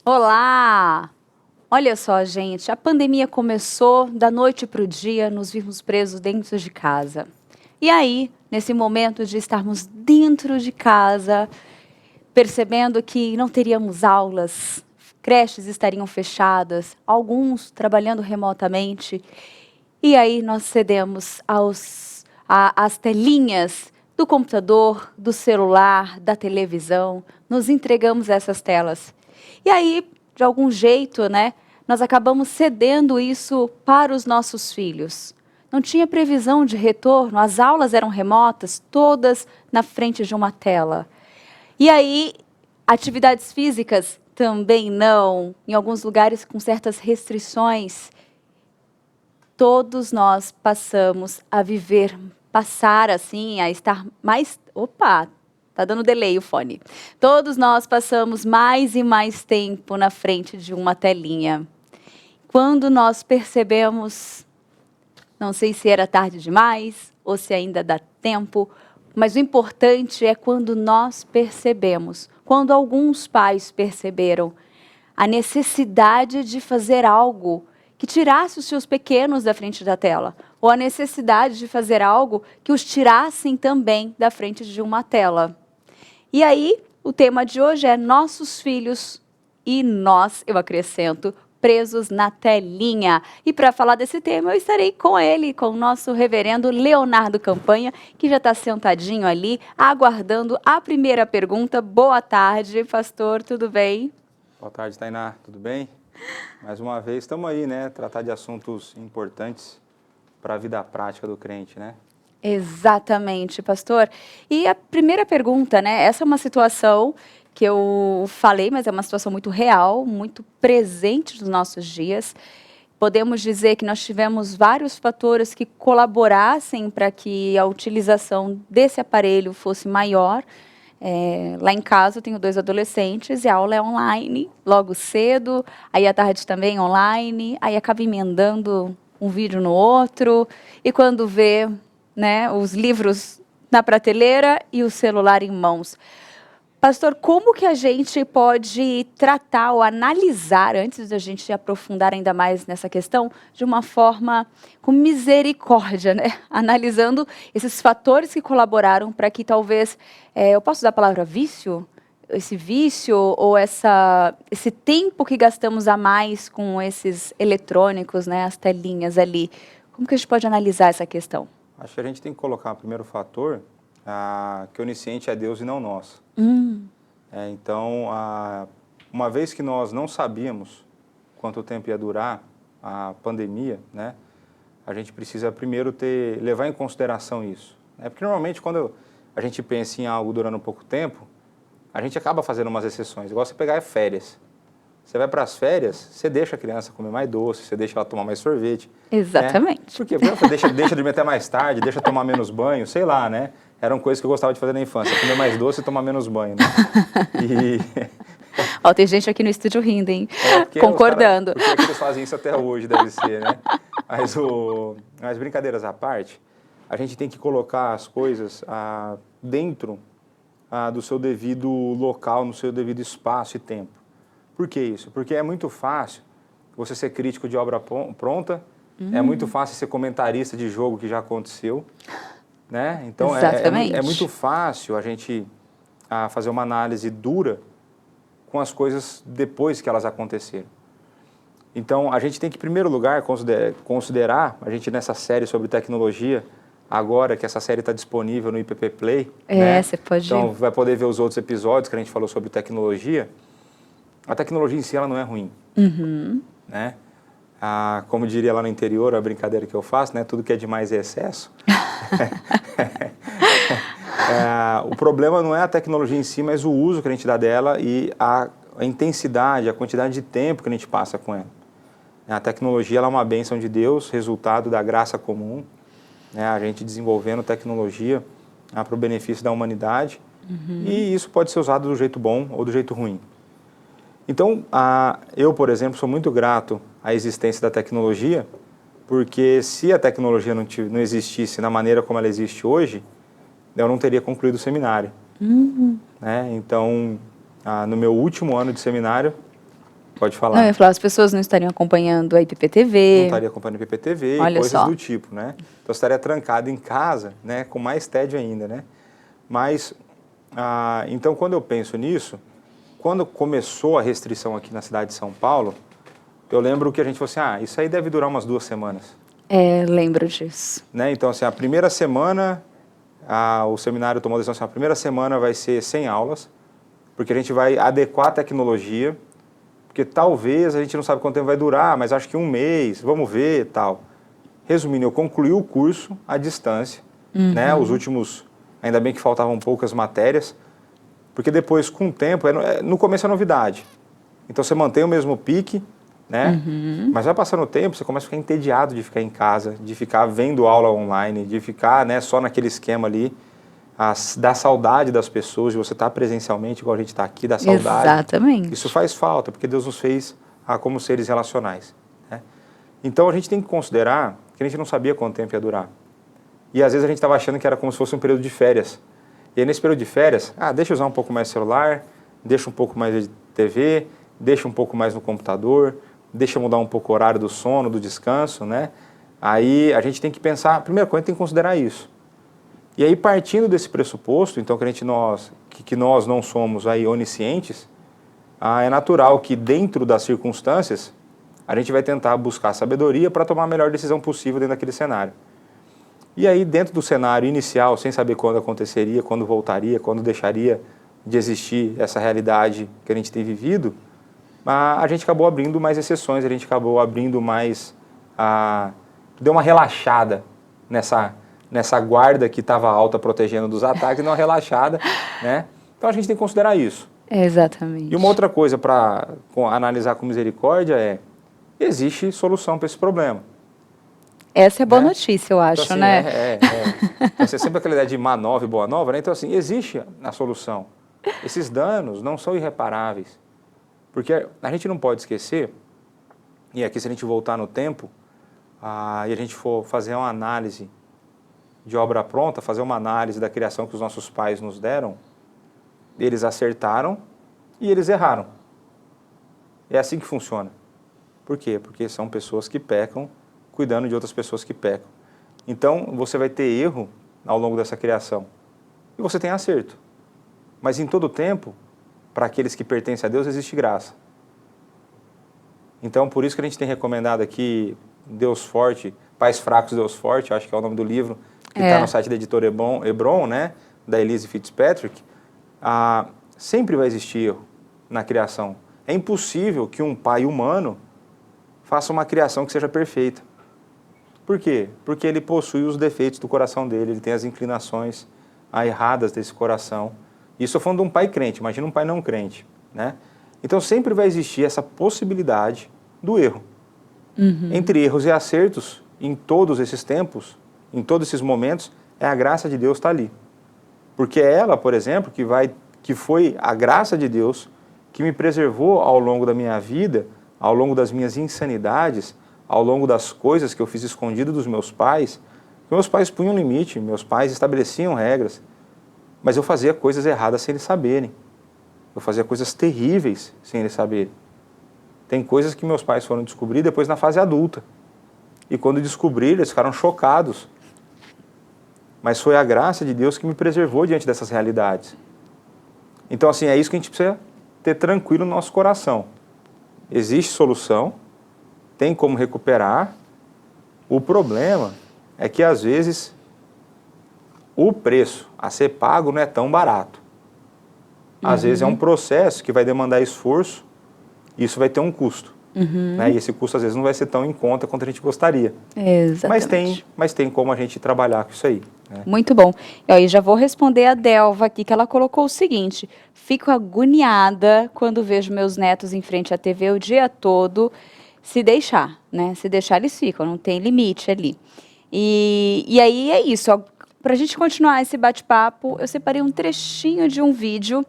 Olá! Olha só, gente, a pandemia começou da noite para o dia, nos vimos presos dentro de casa. E aí, nesse momento de estarmos dentro de casa, percebendo que não teríamos aulas, creches estariam fechadas, alguns trabalhando remotamente, e aí nós cedemos às telinhas do computador, do celular, da televisão, nos entregamos a essas telas. E aí, de algum jeito, né, nós acabamos cedendo isso para os nossos filhos. Não tinha previsão de retorno, as aulas eram remotas, todas na frente de uma tela. E aí, atividades físicas também não, em alguns lugares com certas restrições. Todos nós passamos a viver, passar assim, a estar mais... Opa, tá dando delay o fone. Todos nós passamos mais e mais tempo na frente de uma telinha. Quando nós percebemos, não sei se era tarde demais ou se ainda dá tempo, mas o importante é quando nós percebemos, quando alguns pais perceberam a necessidade de fazer algo que tirasse os seus pequenos da frente da tela, ou a necessidade de fazer algo que os tirassem também da frente de uma tela. E aí, o tema de hoje é nossos filhos e nós, eu acrescento, presos na telinha. E para falar desse tema, eu estarei com ele, com o nosso reverendo Leonardo Campanha, que já está sentadinho ali, aguardando a primeira pergunta. Boa tarde, pastor, tudo bem? Boa tarde, Tainá, tudo bem? Mais uma vez estamos aí, né? Tratar de assuntos importantes para a vida prática do crente, né? Exatamente, pastor. E a primeira pergunta, né? Essa é uma situação que eu falei, mas é uma situação muito real, muito presente nos nossos dias. Podemos dizer que nós tivemos vários fatores que colaborassem para que a utilização desse aparelho fosse maior. Lá em casa eu tenho 2 adolescentes e a aula é online, logo cedo, aí à tarde também online, aí acaba emendando um vídeo no outro, e quando vê, né, os livros na prateleira e o celular em mãos. Pastor, como que a gente pode tratar ou analisar, antes da gente aprofundar ainda mais nessa questão, de uma forma com misericórdia, né? Analisando esses fatores que colaboraram para que talvez, eu posso usar a palavra vício? Esse vício ou esse tempo que gastamos a mais com esses eletrônicos, né? As telinhas ali. Como que a gente pode analisar essa questão? Acho que a gente tem que colocar o primeiro fator, que o onisciente é Deus e não nós. Então, uma vez que nós não sabíamos quanto tempo ia durar a pandemia, né? A gente precisa primeiro levar em consideração isso. Porque normalmente quando a gente pensa em algo durando pouco tempo, a gente acaba fazendo umas exceções. Igual você pegar férias. Você vai para as férias, você deixa a criança comer mais doce, você deixa ela tomar mais sorvete. Exatamente. Né? Por quê? Porque você deixa dormir até mais tarde, deixa tomar menos banho, sei lá, né? Eram coisas que eu gostava de fazer na infância, comer mais doce e tomar menos banho, né? Ó, tem gente aqui no estúdio rindo, hein? Porque Concordando. Porque é que eles fazem isso até hoje, deve ser, né? Mas brincadeiras à parte, a gente tem que colocar as coisas dentro do seu devido local, no seu devido espaço e tempo. Por que isso? Porque é muito fácil você ser crítico de obra pronta, é muito fácil ser comentarista de jogo que já aconteceu, né? Então é muito fácil a gente fazer uma análise dura com as coisas depois que elas aconteceram. Então a gente tem que, em primeiro lugar, considerar, a gente nessa série sobre tecnologia, agora que essa série está disponível no IPP Play, né? Você pode... Então vai poder ver os outros episódios que a gente falou sobre tecnologia. A tecnologia em si ela não é ruim, né? Como diria lá no interior, a brincadeira que eu faço, né? Tudo que é demais é excesso. O problema não é a tecnologia em si, mas o uso que a gente dá dela e a intensidade, a quantidade de tempo que a gente passa com ela. A tecnologia ela é uma bênção de Deus, resultado da graça comum, né? A gente desenvolvendo tecnologia para o benefício da humanidade, e isso pode ser usado do jeito bom ou do jeito ruim. Então, eu, por exemplo, sou muito grato à existência da tecnologia, porque se a tecnologia não existisse na maneira como ela existe hoje, eu não teria concluído o seminário. Né? Então, no meu último ano de seminário, Pode falar. Não, eu ia falar, as pessoas não estariam acompanhando a Não IPPTV. estaria acompanhando o IPPTV e Olha coisas só. do tipo, né? Então, estaria trancado em casa, né? Com mais tédio ainda, né? Mas, então, quando eu penso nisso, quando começou a restrição aqui na cidade de São Paulo, eu lembro que a gente falou assim, isso aí deve durar umas 2 semanas. Lembro disso. Né? Então, assim, a primeira semana, o seminário tomou a decisão assim, a primeira semana vai ser sem aulas, porque a gente vai adequar a tecnologia, porque talvez a gente não sabe quanto tempo vai durar, mas acho que 1 mês, vamos ver e tal. Resumindo, eu concluí o curso à distância, né? Os últimos, ainda bem que faltavam poucas matérias, porque depois, com o tempo, no começo é novidade. Então você mantém o mesmo pique, né? Mas vai passando o tempo, você começa a ficar entediado de ficar em casa, de ficar vendo aula online, de ficar, né, só naquele esquema ali, da saudade das pessoas, de você estar presencialmente, igual a gente está aqui, da saudade. Exatamente. Isso faz falta, porque Deus nos fez como seres relacionais, né? Então a gente tem que considerar que a gente não sabia quanto tempo ia durar. E às vezes a gente estava achando que era como se fosse um período de férias. E aí nesse período de férias, deixa eu usar um pouco mais celular, deixa um pouco mais de TV, deixa um pouco mais no computador, deixa eu mudar um pouco o horário do sono, do descanso, né? Aí a gente tem que pensar, a primeira coisa, tem que considerar isso. E aí partindo desse pressuposto, então que nós não somos aí oniscientes, é natural que dentro das circunstâncias a gente vai tentar buscar sabedoria para tomar a melhor decisão possível dentro daquele cenário. E aí dentro do cenário inicial, sem saber quando aconteceria, quando voltaria, quando deixaria de existir essa realidade que a gente tem vivido, a gente acabou abrindo mais exceções, a gente acabou abrindo mais, deu uma relaxada nessa guarda que estava alta protegendo dos ataques, não uma relaxada, né? Então a gente tem que considerar isso. Exatamente. E uma outra coisa para analisar com misericórdia existe solução para esse problema. Essa é boa né? notícia, eu acho, então, assim, né? Então, assim, sempre aquela ideia de má nova e boa nova, né? Então, assim, existe a solução. Esses danos não são irreparáveis. Porque a gente não pode esquecer, e aqui se a gente voltar no tempo, e a gente for fazer uma análise de obra pronta, fazer uma análise da criação que os nossos pais nos deram, eles acertaram e eles erraram. É assim que funciona. Por quê? Porque são pessoas que pecam, cuidando de outras pessoas que pecam. Então, você vai ter erro ao longo dessa criação. E você tem acerto. Mas em todo tempo, para aqueles que pertencem a Deus, existe graça. Então, por isso que a gente tem recomendado aqui Deus Forte, Pais Fracos, Deus Forte, acho que é o nome do livro, que está no site da editora Hebron, né, da Elise Fitzpatrick. Sempre vai existir erro na criação. É impossível que um pai humano faça uma criação que seja perfeita. Por quê? Porque ele possui os defeitos do coração dele, ele tem as inclinações erradas desse coração. Isso eu falando de um pai crente, imagina um pai não crente, né? Então sempre vai existir essa possibilidade do erro. Entre erros e acertos, em todos esses tempos, em todos esses momentos, a graça de Deus está ali. Porque ela, por exemplo, que foi a graça de Deus que me preservou ao longo da minha vida, ao longo das minhas insanidades, ao longo das coisas que eu fiz escondido dos meus pais. Meus pais punham limite, meus pais estabeleciam regras, mas eu fazia coisas erradas sem eles saberem. Eu fazia coisas terríveis sem eles saberem. Tem coisas que meus pais foram descobrir depois na fase adulta. E quando descobriram, eles ficaram chocados. Mas foi a graça de Deus que me preservou diante dessas realidades. Então, assim, é isso que a gente precisa ter tranquilo no nosso coração. Existe solução, tem como recuperar. O problema é que, às vezes, o preço a ser pago não é tão barato. Às vezes é um processo que vai demandar esforço e isso vai ter um custo. Né? E esse custo, às vezes, não vai ser tão em conta quanto a gente gostaria. Exatamente. Mas tem como a gente trabalhar com isso aí. Né? Muito bom. E aí já vou responder a Delva aqui, que ela colocou o seguinte: fico agoniada quando vejo meus netos em frente à TV o dia todo. Se deixar, né? Se deixar, eles ficam, não tem limite ali. E aí é isso. Para a gente continuar esse bate-papo, eu separei um trechinho de um vídeo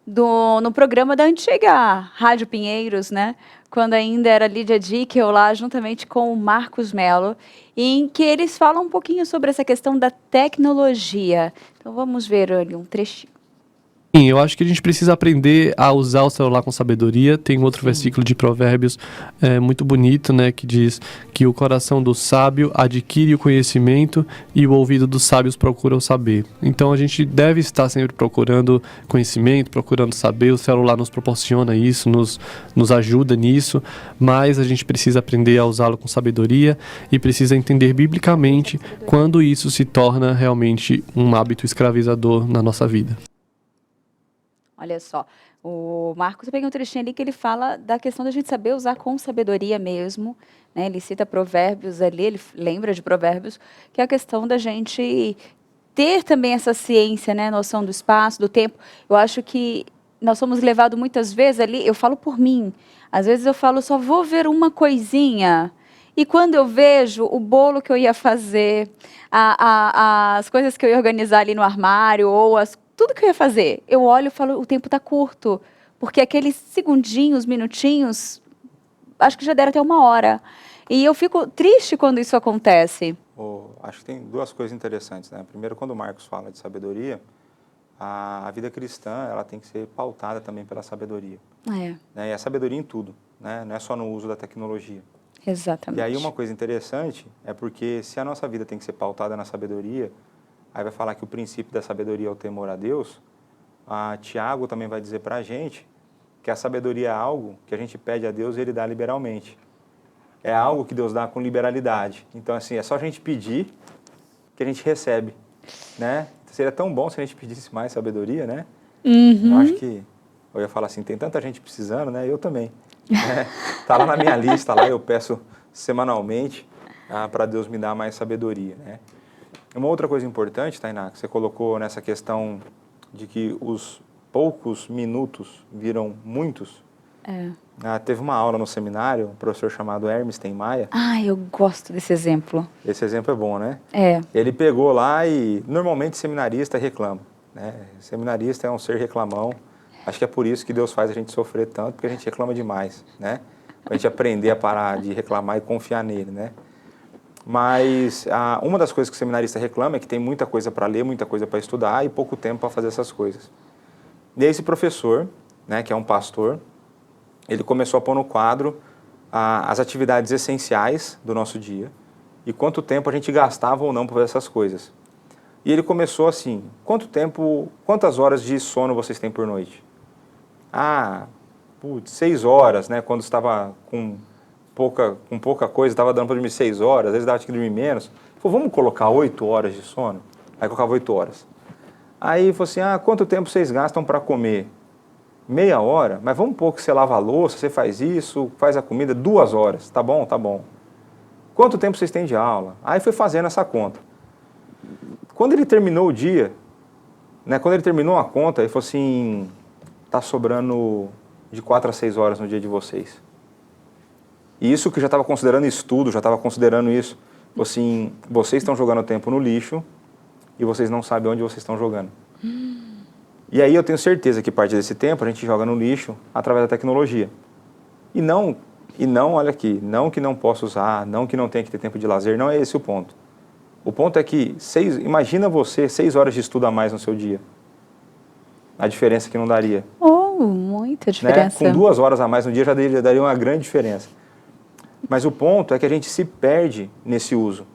no programa da antiga Rádio Pinheiros, né? Quando ainda era Lídia Dickel lá, juntamente com o Marcos Mello, em que eles falam um pouquinho sobre essa questão da tecnologia. Então vamos ver ali um trechinho. Sim, eu acho que a gente precisa aprender a usar o celular com sabedoria. Tem outro versículo de Provérbios muito bonito, né, que diz que o coração do sábio adquire o conhecimento e o ouvido dos sábios procura o saber. Então a gente deve estar sempre procurando conhecimento, procurando saber. O celular nos proporciona isso, nos ajuda nisso, mas a gente precisa aprender a usá-lo com sabedoria e precisa entender biblicamente quando isso se torna realmente um hábito escravizador na nossa vida. Olha só, o Marcos, eu peguei um trechinho ali que ele fala da questão da gente saber usar com sabedoria mesmo, né? Ele cita Provérbios ali, ele lembra de Provérbios, que é a questão da gente ter também essa ciência, né? Noção do espaço, do tempo. Eu acho que nós somos levados muitas vezes ali, eu falo por mim, às vezes eu falo, só vou ver uma coisinha, e quando eu vejo o bolo que eu ia fazer, as coisas que eu ia organizar ali no armário, ou tudo que eu ia fazer, eu olho e falo, o tempo está curto, porque aqueles segundinhos, minutinhos, acho que já deram até 1 hora. E eu fico triste quando isso acontece. Acho que tem duas coisas interessantes, né? Primeiro, quando o Marcos fala de sabedoria, a vida cristã ela tem que ser pautada também pela sabedoria. É. Né? E a sabedoria em tudo, né? Não é só no uso da tecnologia. Exatamente. E aí uma coisa interessante é porque se a nossa vida tem que ser pautada na sabedoria, aí vai falar que o princípio da sabedoria é o temor a Deus, Tiago também vai dizer para a gente que a sabedoria é algo que a gente pede a Deus e Ele dá liberalmente. É algo que Deus dá com liberalidade. Então, assim, é só a gente pedir que a gente recebe, né? Seria tão bom se a gente pedisse mais sabedoria, né? Eu acho que, eu ia falar assim, tem tanta gente precisando, né? Eu também. Né? Tá lá na minha lista, lá eu peço semanalmente para Deus me dar mais sabedoria, né? Uma outra coisa importante, Tainá, que você colocou nessa questão de que os poucos minutos viram muitos. Teve uma aula no seminário, um professor chamado Hermes Tenmaia. Eu gosto desse exemplo. Esse exemplo é bom, né? É. Ele pegou lá e, normalmente, seminarista reclama, né? Seminarista é um ser reclamão. Acho que é por isso que Deus faz a gente sofrer tanto, porque a gente reclama demais, né? Pra gente aprender a parar de reclamar e confiar nele, né? Mas uma das coisas que o seminarista reclama é que tem muita coisa para ler, muita coisa para estudar e pouco tempo para fazer essas coisas. E esse professor, né, que é um pastor, ele começou a pôr no quadro as atividades essenciais do nosso dia e quanto tempo a gente gastava ou não para fazer essas coisas. E ele começou assim, quantas horas de sono vocês têm por noite? 6 horas, né, quando estava com pouca coisa, estava dando para dormir 6 horas, às vezes dava que dormir menos. Falei, vamos colocar 8 horas de sono? Aí colocava 8 horas. Aí falou assim, quanto tempo vocês gastam para comer? Meia hora? Mas vamos pôr que você lava a louça, você faz isso, faz a comida, 2 horas. Tá bom, tá bom. Quanto tempo vocês têm de aula? Aí foi fazendo essa conta. Quando ele terminou o dia, né, quando ele terminou a conta, ele falou assim, tá sobrando de 4 a 6 horas no dia de vocês. E isso que eu já estava considerando estudo, já estava considerando isso. Assim, vocês estão jogando tempo no lixo e vocês não sabem onde vocês estão jogando. E aí eu tenho certeza que parte desse tempo a gente joga no lixo através da tecnologia. E não, olha aqui, não que não possa usar, não que não tenha que ter tempo de lazer, não é esse o ponto. O ponto é que, imagina você 6 horas de estudo a mais no seu dia. A diferença que não daria. Muita diferença. Né? Com 2 horas a mais no dia já daria uma grande diferença. Mas o ponto é que a gente se perde nesse uso.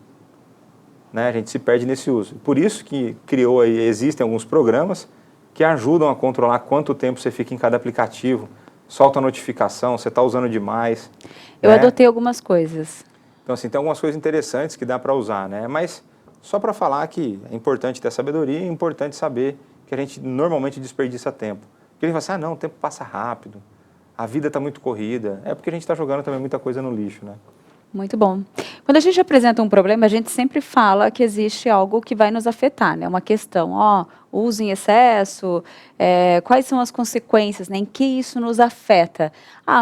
Né? A gente se perde nesse uso. Por isso que existem alguns programas que ajudam a controlar quanto tempo você fica em cada aplicativo. Solta a notificação, você está usando demais. Eu adotei algumas coisas. Então, assim, tem algumas coisas interessantes que dá para usar, né? Mas só para falar que é importante ter sabedoria, é importante saber que a gente normalmente desperdiça tempo. Porque a gente fala assim, não, o tempo passa rápido. A vida está muito corrida. É porque a gente está jogando também muita coisa no lixo, né? Muito bom. Quando a gente apresenta um problema, a gente sempre fala que existe algo que vai nos afetar, né? Uma questão, uso em excesso, quais são as consequências, né? Em que isso nos afeta?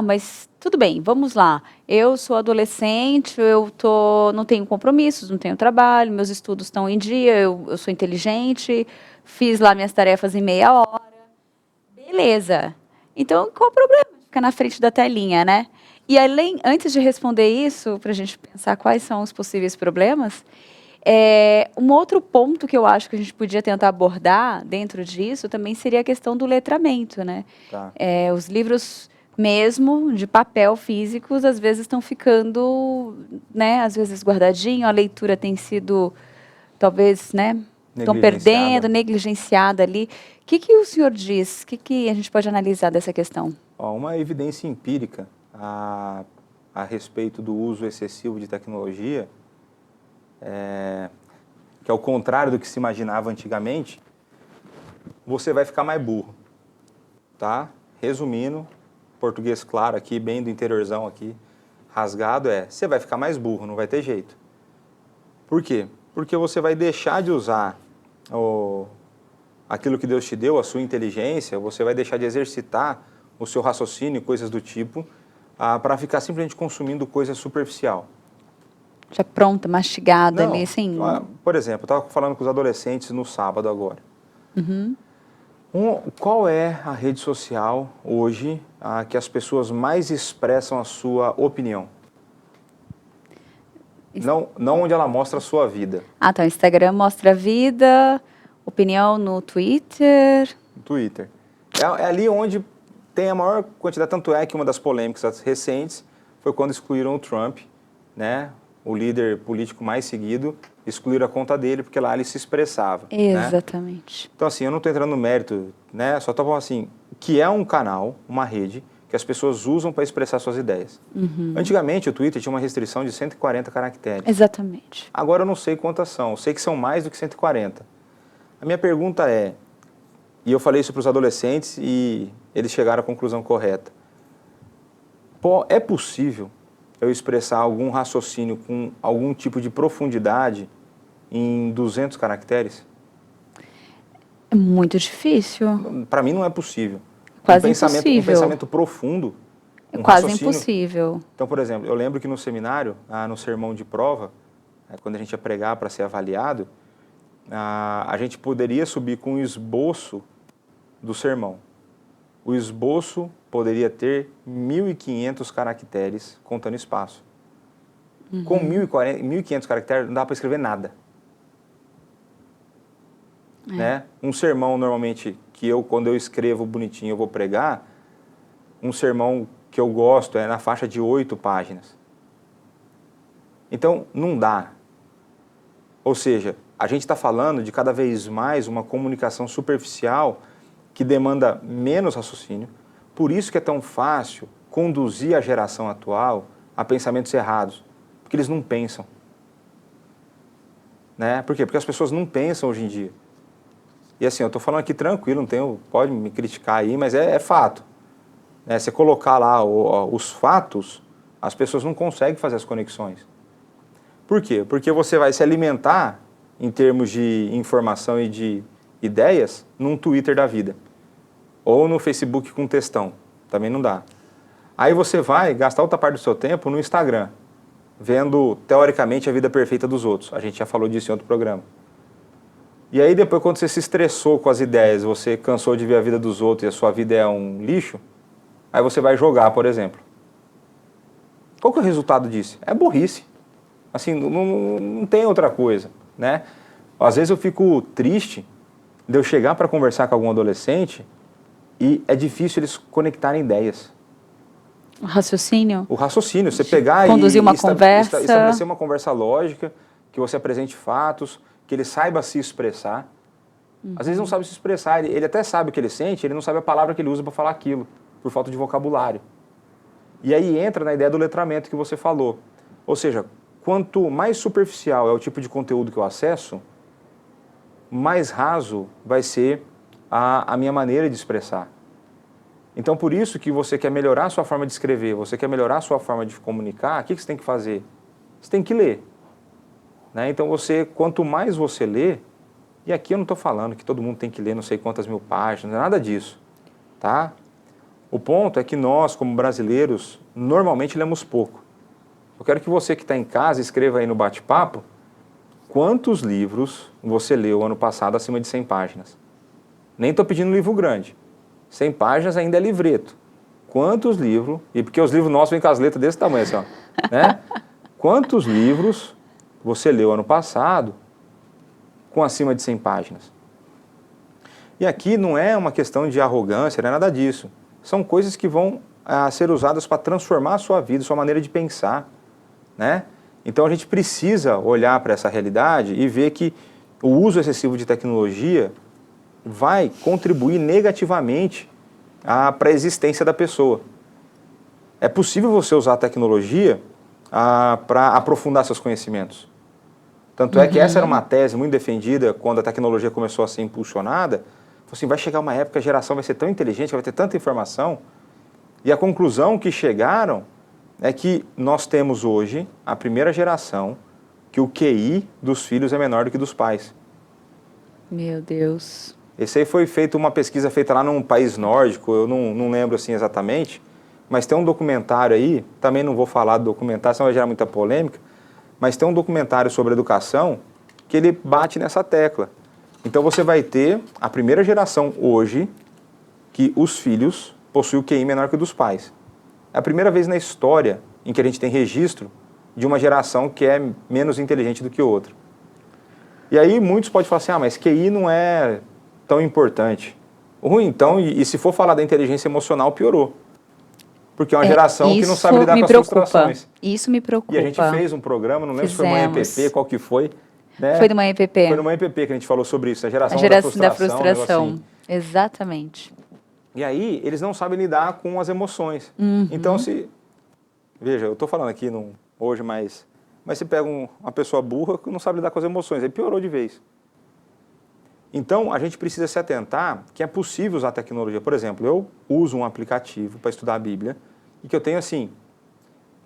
Mas tudo bem, vamos lá. Eu sou adolescente, não tenho compromissos, não tenho trabalho, meus estudos estão em dia, eu sou inteligente, fiz lá minhas tarefas em meia hora. Beleza. Então, qual o problema? Ficar na frente da telinha, né? E antes de responder isso, para a gente pensar quais são os possíveis problemas, Um outro ponto que eu acho que a gente podia tentar abordar dentro disso também seria a questão do letramento, né? Tá. Os livros mesmo, de papel físicos, às vezes estão ficando, né, às vezes guardadinho, a leitura tem sido, talvez, né, estão perdendo, negligenciada ali. O que o senhor diz? O que a gente pode analisar dessa questão? Uma evidência empírica a respeito do uso excessivo de tecnologia, que é o contrário do que se imaginava antigamente, você vai ficar mais burro, tá? Resumindo, português claro aqui, bem do interiorzão aqui, rasgado, você vai ficar mais burro, não vai ter jeito. Por quê? Porque você vai deixar de usar aquilo que Deus te deu, a sua inteligência, você vai deixar de exercitar o seu raciocínio, coisas do tipo, para ficar simplesmente consumindo coisa superficial. Já pronta, mastigada ali, assim. Por exemplo, eu estava falando com os adolescentes no sábado agora. Qual é a rede social hoje que as pessoas mais expressam a sua opinião? Não onde ela mostra a sua vida. Tá, o Instagram mostra a vida, opinião no Twitter. Twitter. É ali onde tem a maior quantidade, tanto é que uma das polêmicas recentes foi quando excluíram o Trump, né? O líder político mais seguido, excluíram a conta dele, porque lá ele se expressava. Exatamente. Né? Então, assim, eu não estou entrando no mérito, né? Só estou falando assim, que é um canal, uma rede, que as pessoas usam para expressar suas ideias. Antigamente, o Twitter tinha uma restrição de 140 caracteres. Exatamente. Agora eu não sei quantas são, eu sei que são mais do que 140. A minha pergunta e eu falei isso para os adolescentes e eles chegaram à conclusão correta. É possível eu expressar algum raciocínio com algum tipo de profundidade em 200 caracteres? É muito difícil. Para mim não é possível. Quase impossível. Um pensamento profundo. Quase impossível. Então, por exemplo, eu lembro que no seminário, no sermão de prova, quando a gente ia pregar para ser avaliado, a gente poderia subir com um esboço do sermão. O esboço poderia ter 1.500 caracteres, contando espaço. Com 1.500 caracteres não dá para escrever nada. Né? Um sermão, normalmente, quando eu escrevo bonitinho, eu vou pregar, um sermão que eu gosto é na faixa de 8 páginas. Então, não dá. Ou seja, a gente está falando de cada vez mais uma comunicação superficial que demanda menos raciocínio. Por isso que é tão fácil conduzir a geração atual a pensamentos errados. Porque eles não pensam. Né? Por quê? Porque as pessoas não pensam hoje em dia. E assim, eu estou falando aqui tranquilo, pode me criticar aí, mas é fato. Você colocar lá os fatos, as pessoas não conseguem fazer as conexões. Por quê? Porque você vai se alimentar, em termos de informação e de ideias, num Twitter da vida. Ou no Facebook com textão. Também não dá. Aí você vai gastar outra parte do seu tempo no Instagram, vendo, teoricamente, a vida perfeita dos outros. A gente já falou disso em outro programa. E aí depois, quando você se estressou com as ideias, você cansou de ver a vida dos outros e a sua vida é um lixo, aí você vai jogar, por exemplo. Qual que é o resultado disso? É burrice. Assim, não tem outra coisa, né? Às vezes eu fico triste de eu chegar para conversar com algum adolescente e é difícil eles conectarem ideias. O raciocínio? O raciocínio, você pegar conduzir uma conversa. Estabelecer uma conversa lógica, que você apresente fatos, que ele saiba se expressar. Às vezes não sabe se expressar, ele até sabe o que ele sente, ele não sabe a palavra que ele usa para falar aquilo, por falta de vocabulário. E aí entra na ideia do letramento que você falou. Ou seja, quanto mais superficial é o tipo de conteúdo que eu acesso, mais raso vai ser a minha maneira de expressar. Então, por isso que você quer melhorar a sua forma de escrever, você quer melhorar a sua forma de comunicar, o que você tem que fazer? Você tem que ler. Né? Então, quanto mais você lê, e aqui eu não estou falando que todo mundo tem que ler não sei quantas mil páginas, não é nada disso. Tá? O ponto é que nós, como brasileiros, normalmente lemos pouco. Eu quero que você que está em casa escreva aí no bate-papo quantos livros você leu ano passado acima de 100 páginas. Nem estou pedindo livro grande. 100 páginas ainda é livreto. Quantos livros, e porque os livros nossos vêm com as letras desse tamanho assim, ó, né? Quantos livros você leu ano passado com acima de 100 páginas. E aqui não é uma questão de arrogância, não é nada disso. São coisas que vão ser usadas para transformar a sua vida, a sua maneira de pensar, né? Então a gente precisa olhar para essa realidade e ver que o uso excessivo de tecnologia vai contribuir negativamente para a existência da pessoa. É possível você usar a tecnologia para aprofundar seus conhecimentos. Tanto é que essa era uma tese muito defendida quando a tecnologia começou a ser impulsionada. Assim, vai chegar uma época que a geração vai ser tão inteligente, vai ter tanta informação. E a conclusão que chegaram é que nós temos hoje a primeira geração que o QI dos filhos é menor do que dos pais. Meu Deus. Esse aí foi feita uma pesquisa feita lá num país nórdico, eu não lembro assim exatamente, mas tem um documentário aí, também não vou falar do documentário, senão vai gerar muita polêmica, mas tem um documentário sobre educação que ele bate nessa tecla. Então você vai ter a primeira geração hoje que os filhos possuem o QI menor que o dos pais. É a primeira vez na história em que a gente tem registro de uma geração que é menos inteligente do que outra. E aí muitos podem falar assim, mas QI não é tão importante. Ruim, então, e se for falar da inteligência emocional, piorou. Porque é uma geração que não sabe lidar com as frustrações. Isso me preocupa. E a gente fez um programa, não lembro se foi uma EPP, qual que foi. Né? Foi de uma EPP. Foi numa EPP que a gente falou sobre isso, a geração da frustração. Assim. Exatamente. E aí, eles não sabem lidar com as emoções. Então, veja, eu estou falando aqui hoje, mas você pega uma pessoa burra que não sabe lidar com as emoções, aí piorou de vez. Então, a gente precisa se atentar que é possível usar tecnologia. Por exemplo, eu uso um aplicativo para estudar a Bíblia e que eu tenho, assim,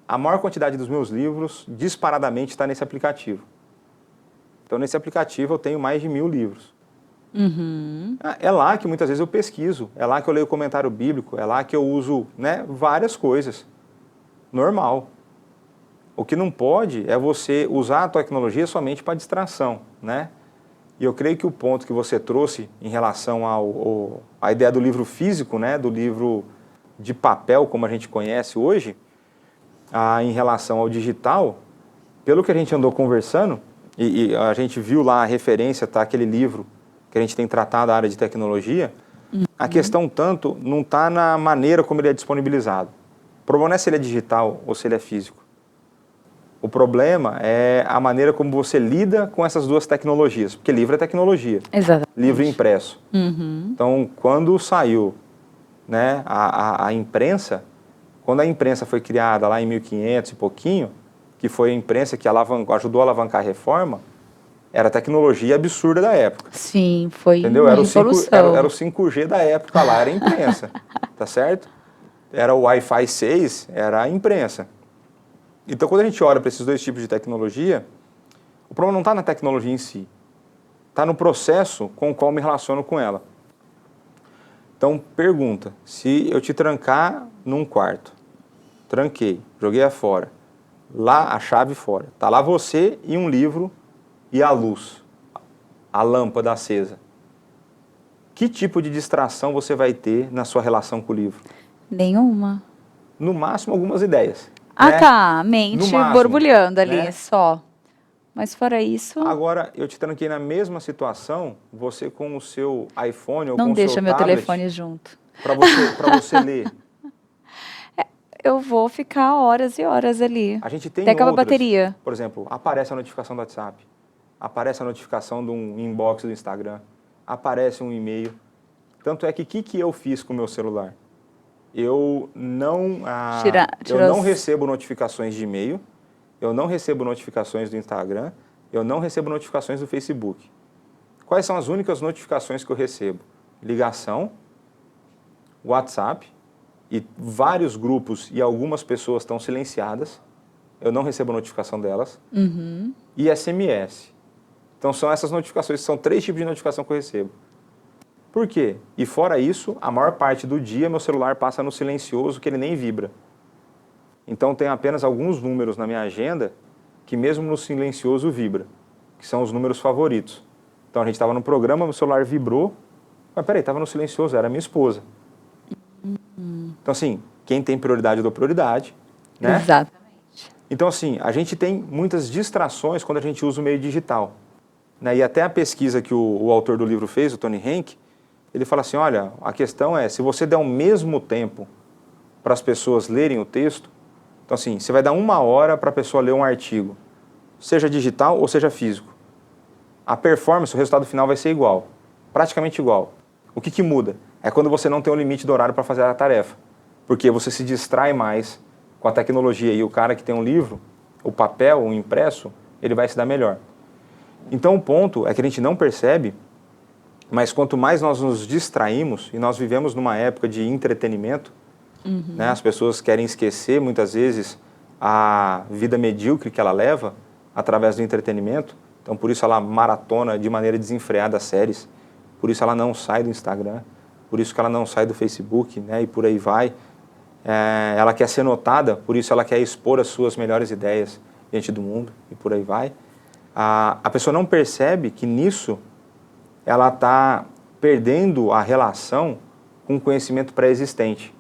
a maior quantidade dos meus livros disparadamente está nesse aplicativo. Então, nesse aplicativo eu tenho mais de 1000 livros. É lá que muitas vezes eu pesquiso, é lá que eu leio comentário bíblico, é lá que eu uso, né, várias coisas. Normal. O que não pode é você usar a tecnologia somente para distração, né? E eu creio que o ponto que você trouxe em relação à ideia do livro físico, né, do livro de papel, como a gente conhece hoje, em relação ao digital, pelo que a gente andou conversando, e a gente viu lá a referência, tá, aquele livro que a gente tem tratado a área de tecnologia, a questão tanto não está na maneira como ele é disponibilizado. O problema não é se ele é digital ou se ele é físico. O problema é a maneira como você lida com essas duas tecnologias, porque livro é tecnologia. Exatamente. Livro impresso. Então, quando saiu, né, a imprensa, quando a imprensa foi criada lá em 1500 e pouquinho, que foi a imprensa que ajudou a alavancar a reforma, era a tecnologia absurda da época. Sim, foi entendeu? Uma era revolução. Era o 5G da época lá, era a imprensa, tá certo? Era o Wi-Fi 6, era a imprensa. Então, quando a gente olha para esses dois tipos de tecnologia, o problema não está na tecnologia em si, está no processo com o qual me relaciono com ela. Então, pergunta, se eu te trancar num quarto, tranquei, joguei afora, lá a chave fora, está lá você e um livro e a luz, a lâmpada acesa. Que tipo de distração você vai ter na sua relação com o livro? Nenhuma. No máximo, algumas ideias. Ah, né? tá. Mente máximo, borbulhando ali, né? só. Mas fora isso... Agora, eu te tranquei na mesma situação, você com o seu iPhone ou Não com o seu deixa meu tablet, telefone junto. para você ler. Eu vou ficar horas e horas ali. A gente tem até acabar a outras. bateria. Por exemplo, aparece a notificação do WhatsApp, aparece a notificação de um inbox do Instagram, aparece um e-mail. Tanto é que o que eu fiz com o meu celular? Eu não recebo notificações de e-mail, eu não recebo notificações do Instagram, eu não recebo notificações do Facebook. Quais são as únicas notificações que eu recebo? Ligação, WhatsApp, e vários grupos e algumas pessoas estão silenciadas, eu não recebo notificação delas, e SMS. Então são essas notificações, são 3 tipos de notificação que eu recebo. Por quê? E fora isso, a maior parte do dia meu celular passa no silencioso, que ele nem vibra. Então tem apenas alguns números na minha agenda que mesmo no silencioso vibra, que são os números favoritos. Então a gente estava no programa, meu celular vibrou, mas peraí, estava no silencioso, era minha esposa. Então assim, quem tem prioridade eu dou prioridade, né? Exatamente. Então assim, a gente tem muitas distrações quando a gente usa o meio digital. né? E até a pesquisa que o autor do livro fez, o Tony Henk, ele fala assim, olha, a questão é, se você der o mesmo tempo para as pessoas lerem o texto, então assim, você vai dar 1 hora para a pessoa ler um artigo, seja digital ou seja físico. A performance, o resultado final vai ser igual, praticamente igual. O que muda? É quando você não tem um limite do horário para fazer a tarefa, porque você se distrai mais com a tecnologia e o cara que tem um livro, o papel, o impresso, ele vai se dar melhor. Então o ponto é que a gente não percebe, mas quanto mais nós nos distraímos, e nós vivemos numa época de entretenimento, né, as pessoas querem esquecer muitas vezes a vida medíocre que ela leva através do entretenimento, então por isso ela maratona de maneira desenfreada as séries, por isso ela não sai do Instagram, por isso que ela não sai do Facebook, né, e por aí vai. Ela quer ser notada, por isso ela quer expor as suas melhores ideias diante do mundo, e por aí vai. A pessoa não percebe que nisso ela está perdendo a relação com o conhecimento pré-existente.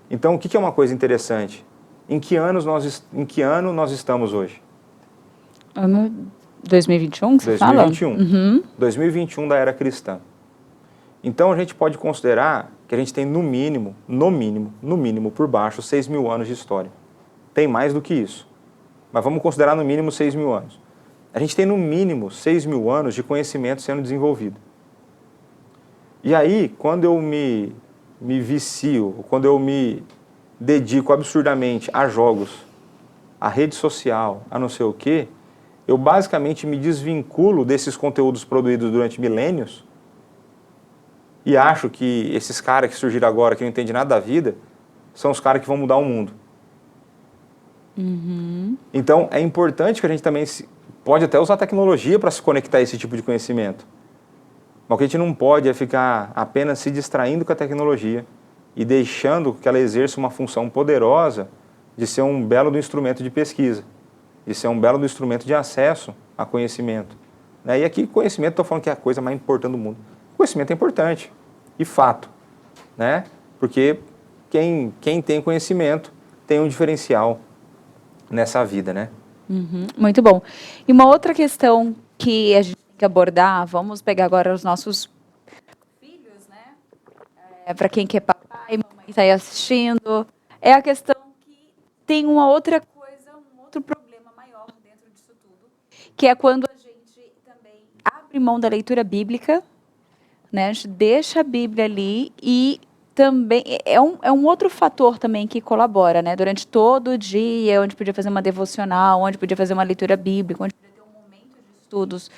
Então, o que é uma coisa interessante? Em que ano nós estamos hoje? Ano 2021, que você fala? 2021. 2021 da era cristã. Então, a gente pode considerar que a gente tem no mínimo, por baixo, 6.000 anos de história. Tem mais do que isso. Mas vamos considerar no mínimo 6.000 anos. A gente tem no mínimo 6.000 anos de conhecimento sendo desenvolvido. E aí, quando eu me vicio, quando eu me dedico absurdamente a jogos, a rede social, a não sei o quê, eu basicamente me desvinculo desses conteúdos produzidos durante milênios e acho que esses caras que surgiram agora, que não entendem nada da vida, são os caras que vão mudar o mundo. Então, é importante que a gente também pode até usar a tecnologia para se conectar a esse tipo de conhecimento. Mas o que a gente não pode é ficar apenas se distraindo com a tecnologia e deixando que ela exerça uma função poderosa de ser um belo instrumento de pesquisa, de ser um belo instrumento de acesso a conhecimento. E aqui, conhecimento, estou falando que é a coisa mais importante do mundo. Conhecimento é importante, e fato, né? Porque quem tem conhecimento tem um diferencial nessa vida, né? Muito bom. E uma outra questão que a gente tem que abordar, vamos pegar agora os nossos filhos, né? Para quem quer papai, mamãe está aí assistindo, é a questão que tem uma outra coisa, um outro problema maior dentro disso tudo, que é quando a gente também abre mão da leitura bíblica, né? A gente deixa a Bíblia ali e também é um outro fator também que colabora, né? Durante todo o dia, onde podia fazer uma devocional, onde podia fazer uma leitura bíblica, onde podia ter um momento de estudos.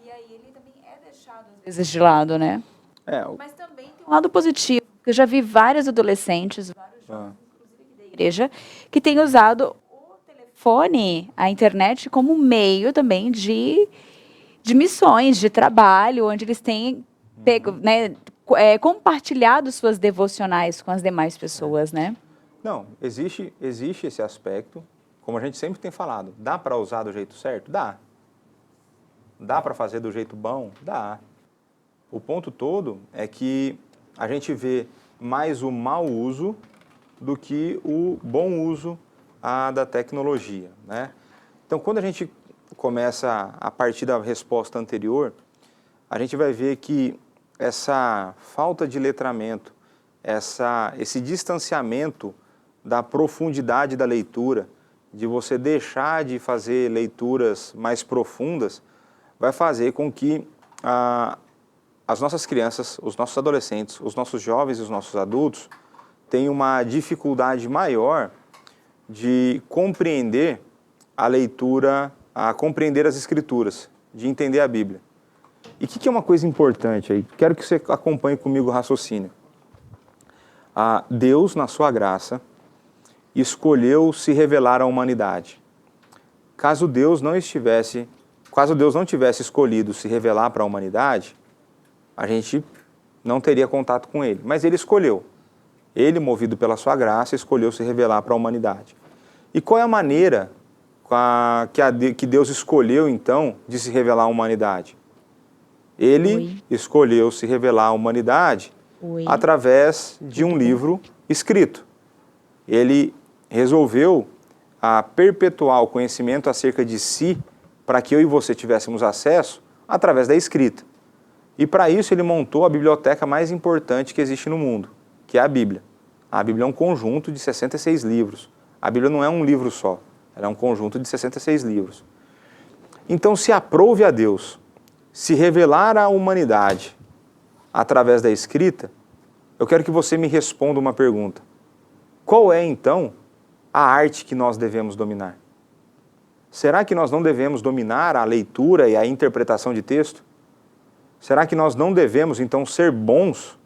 E aí ele também é deixado, às vezes, de lado, né? Mas também tem um lado positivo. Eu já vi vários adolescentes, vários jovens, inclusive da igreja, que têm usado o telefone, a internet, como meio também de missões, de trabalho, onde eles têm pego, né, compartilhado suas devocionais com as demais pessoas, né? Não, existe esse aspecto, como a gente sempre tem falado, dá para usar do jeito certo? Dá. Dá para fazer do jeito bom? Dá. O ponto todo é que a gente vê mais o mau uso do que o bom uso da tecnologia, né? Então, quando a gente começa a partir da resposta anterior, a gente vai ver que essa falta de letramento, esse distanciamento da profundidade da leitura, de você deixar de fazer leituras mais profundas, vai fazer com que as nossas crianças, os nossos adolescentes, os nossos jovens e os nossos adultos tenham uma dificuldade maior de compreender a leitura, a compreender as Escrituras, de entender a Bíblia. E o que é uma coisa importante aí? Quero que você acompanhe comigo o raciocínio. Deus, na sua graça, escolheu se revelar à humanidade. Caso Deus não tivesse escolhido se revelar para a humanidade, a gente não teria contato com Ele. Mas Ele escolheu. Ele, movido pela sua graça, escolheu se revelar para a humanidade. E qual é a maneira que Deus escolheu, então, de se revelar à humanidade? Ele escolheu se revelar à humanidade através de um livro escrito. Ele resolveu perpetuar o conhecimento acerca de si para que eu e você tivéssemos acesso através da escrita. E para isso ele montou a biblioteca mais importante que existe no mundo, que é a Bíblia. A Bíblia é um conjunto de 66 livros. A Bíblia não é um livro só, ela é um conjunto de 66 livros. Então, se aprouve a Deus se revelar à humanidade através da escrita, eu quero que você me responda uma pergunta. Qual é, então, a arte que nós devemos dominar? Será que nós não devemos dominar a leitura e a interpretação de texto? Será que nós não devemos, então, ser bons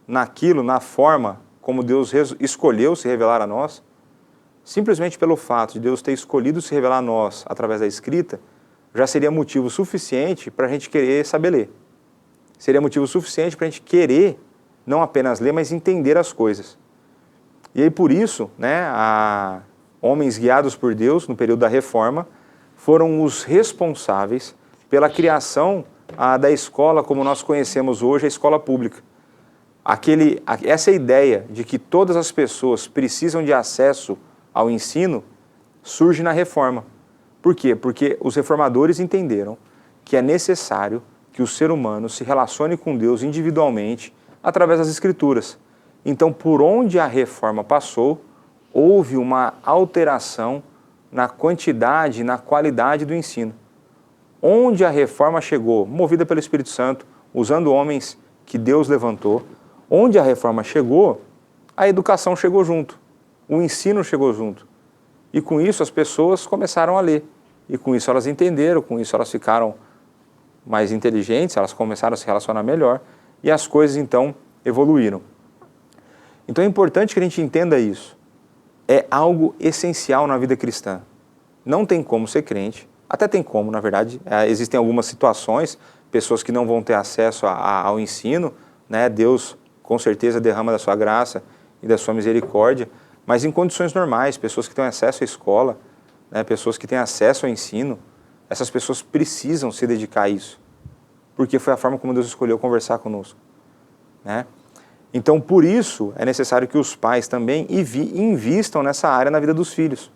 naquilo, na forma como Deus escolheu se revelar a nós? Simplesmente pelo fato de Deus ter escolhido se revelar a nós através da escrita, já seria motivo suficiente para a gente querer saber ler. Seria motivo suficiente para a gente querer não apenas ler, mas entender as coisas. E aí, por isso, homens guiados por Deus, no período da Reforma, foram os responsáveis pela criação da escola como nós conhecemos hoje, a escola pública. Essa ideia de que todas as pessoas precisam de acesso ao ensino surge na Reforma. Por quê? Porque os reformadores entenderam que é necessário que o ser humano se relacione com Deus individualmente através das Escrituras. Então, por onde a Reforma passou, houve uma alteração na quantidade e na qualidade do ensino. Onde a Reforma chegou, movida pelo Espírito Santo, usando homens que Deus levantou, onde a Reforma chegou, a educação chegou junto, o ensino chegou junto. E com isso as pessoas começaram a ler. E com isso elas entenderam, com isso elas ficaram mais inteligentes, elas começaram a se relacionar melhor e as coisas então evoluíram. Então é importante que a gente entenda isso. É algo essencial na vida cristã. Não tem como ser crente, até tem como, na verdade. Existem algumas situações, pessoas que não vão ter acesso ao ensino, né? Deus com certeza derrama da sua graça e da sua misericórdia, mas em condições normais, pessoas que têm acesso à escola, né? Pessoas que têm acesso ao ensino, essas pessoas precisam se dedicar a isso, porque foi a forma como Deus escolheu conversar conosco, né? Então, por isso, é necessário que os pais também invistam nessa área na vida dos filhos.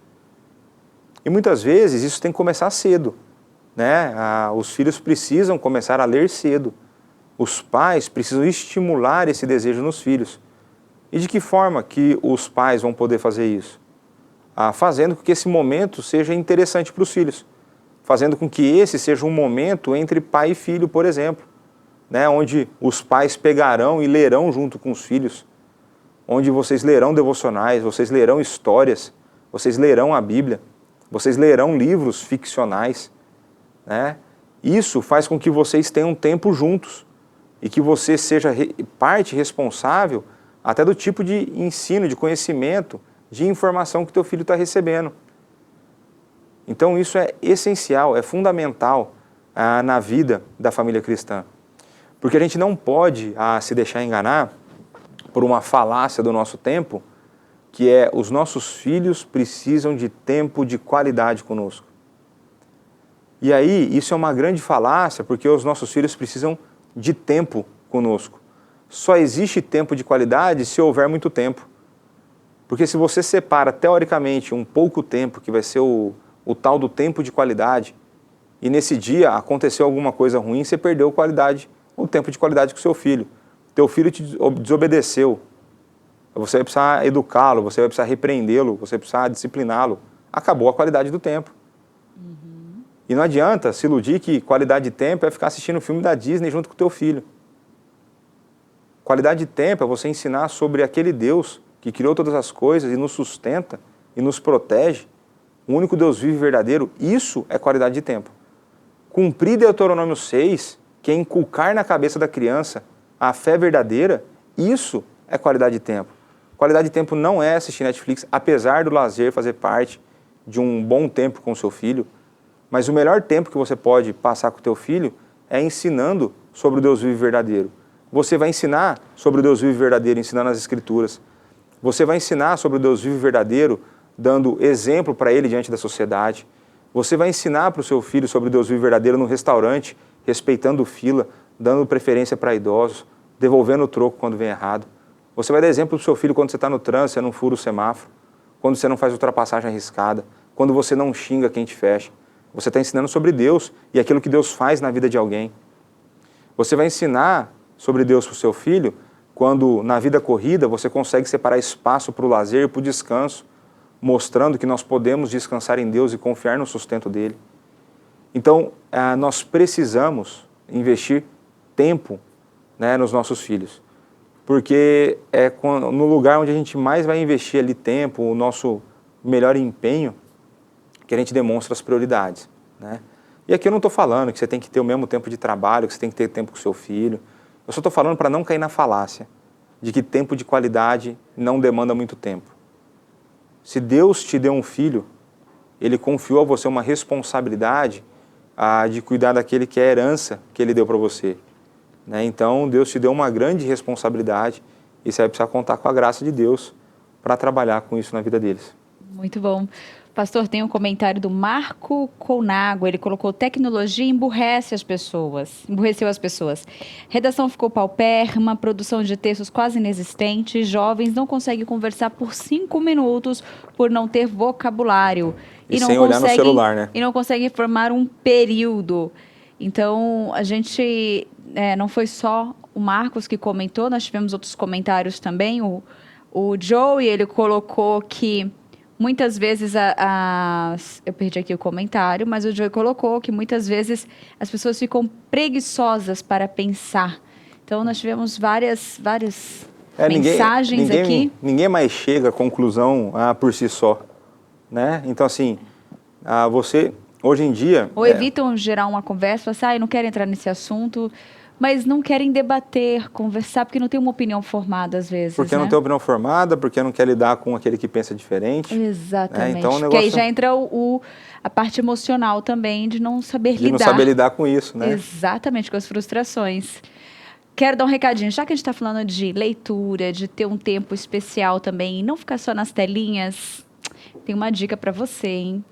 E muitas vezes isso tem que começar cedo, né? Os filhos precisam começar a ler cedo. Os pais precisam estimular esse desejo nos filhos. E de que forma que os pais vão poder fazer isso? Fazendo com que esse momento seja interessante para os filhos. Fazendo com que esse seja um momento entre pai e filho, por exemplo, né, onde os pais pegarão e lerão junto com os filhos, onde vocês lerão devocionais, vocês lerão histórias, vocês lerão a Bíblia, vocês lerão livros ficcionais, né? Isso faz com que vocês tenham tempo juntos e que você seja parte responsável até do tipo de ensino, de conhecimento, de informação que teu filho está recebendo. Então isso é essencial, é fundamental na vida da família cristã. Porque a gente não pode se deixar enganar por uma falácia do nosso tempo, que é os nossos filhos precisam de tempo de qualidade conosco. E aí, isso é uma grande falácia, porque os nossos filhos precisam de tempo conosco. Só existe tempo de qualidade se houver muito tempo. Porque se você separa, teoricamente, um pouco tempo, que vai ser o tal do tempo de qualidade, e nesse dia aconteceu alguma coisa ruim, você perdeu o tempo de qualidade com o seu filho. Teu filho te desobedeceu. Você vai precisar educá-lo, você vai precisar repreendê-lo, você vai precisar discipliná-lo. Acabou a qualidade do tempo. Uhum. E não adianta se iludir que qualidade de tempo é ficar assistindo o filme da Disney junto com o teu filho. Qualidade de tempo é você ensinar sobre aquele Deus que criou todas as coisas e nos sustenta e nos protege. O único Deus vivo e verdadeiro, isso é qualidade de tempo. Cumprir Deuteronômio 6, que é inculcar na cabeça da criança a fé verdadeira, isso é qualidade de tempo. Qualidade de tempo não é assistir Netflix, apesar do lazer fazer parte de um bom tempo com o seu filho, mas o melhor tempo que você pode passar com o teu filho é ensinando sobre o Deus vivo e verdadeiro. Você vai ensinar sobre o Deus vivo e verdadeiro ensinando as Escrituras. Você vai ensinar sobre o Deus vivo e verdadeiro dando exemplo para ele diante da sociedade. Você vai ensinar para o seu filho sobre o Deus vivo e verdadeiro no restaurante, respeitando fila, dando preferência para idosos, devolvendo o troco quando vem errado. Você vai dar exemplo para o seu filho quando você está no trânsito, você não fura o semáforo, quando você não faz ultrapassagem arriscada, quando você não xinga quem te fecha. Você está ensinando sobre Deus e aquilo que Deus faz na vida de alguém. Você vai ensinar sobre Deus para o seu filho quando, na vida corrida, você consegue separar espaço para o lazer e para o descanso, mostrando que nós podemos descansar em Deus e confiar no sustento dele. Então, nós precisamos investir tempo, né, nos nossos filhos, porque é no lugar onde a gente mais vai investir ali tempo, o nosso melhor empenho, que a gente demonstra as prioridades, né? E aqui eu não estou falando que você tem que ter o mesmo tempo de trabalho, que você tem que ter tempo com o seu filho. Eu só estou falando para não cair na falácia de que tempo de qualidade não demanda muito tempo. Se Deus te deu um filho, Ele confiou a você uma responsabilidade de cuidar daquele que é a herança que Ele deu para você, né? Então, Deus te deu uma grande responsabilidade e você vai precisar contar com a graça de Deus para trabalhar com isso na vida deles. Muito bom. Pastor, tem um comentário do Marco Conago. Ele colocou: tecnologia emburreceu as pessoas. Redação ficou paupérrima, produção de textos quase inexistente, jovens não conseguem conversar por 5 minutos por não ter vocabulário. E sem olhar no celular, né? E não conseguem formar um período. Então, a gente, não foi só o Marcos que comentou, nós tivemos outros comentários também. O Joey, ele colocou que muitas vezes, eu perdi aqui o comentário, mas o Joey colocou que muitas vezes as pessoas ficam preguiçosas para pensar. Então, nós tivemos várias mensagens aqui. Ninguém mais chega à conclusão por si só, né? Então, assim, você, hoje em dia... Ou evitam gerar uma conversa, eu não quero entrar nesse assunto, mas não querem debater, conversar, porque não tem uma opinião formada às vezes. Porque não tem opinião formada, porque não quer lidar com aquele que pensa diferente. Exatamente. Né? Então, porque aí já entra a parte emocional também de não saber lidar. De não saber lidar com isso, né? Exatamente, com as frustrações. Quero dar um recadinho, já que a gente está falando de leitura, de ter um tempo especial também, e não ficar só nas telinhas, tem uma dica para você, hein?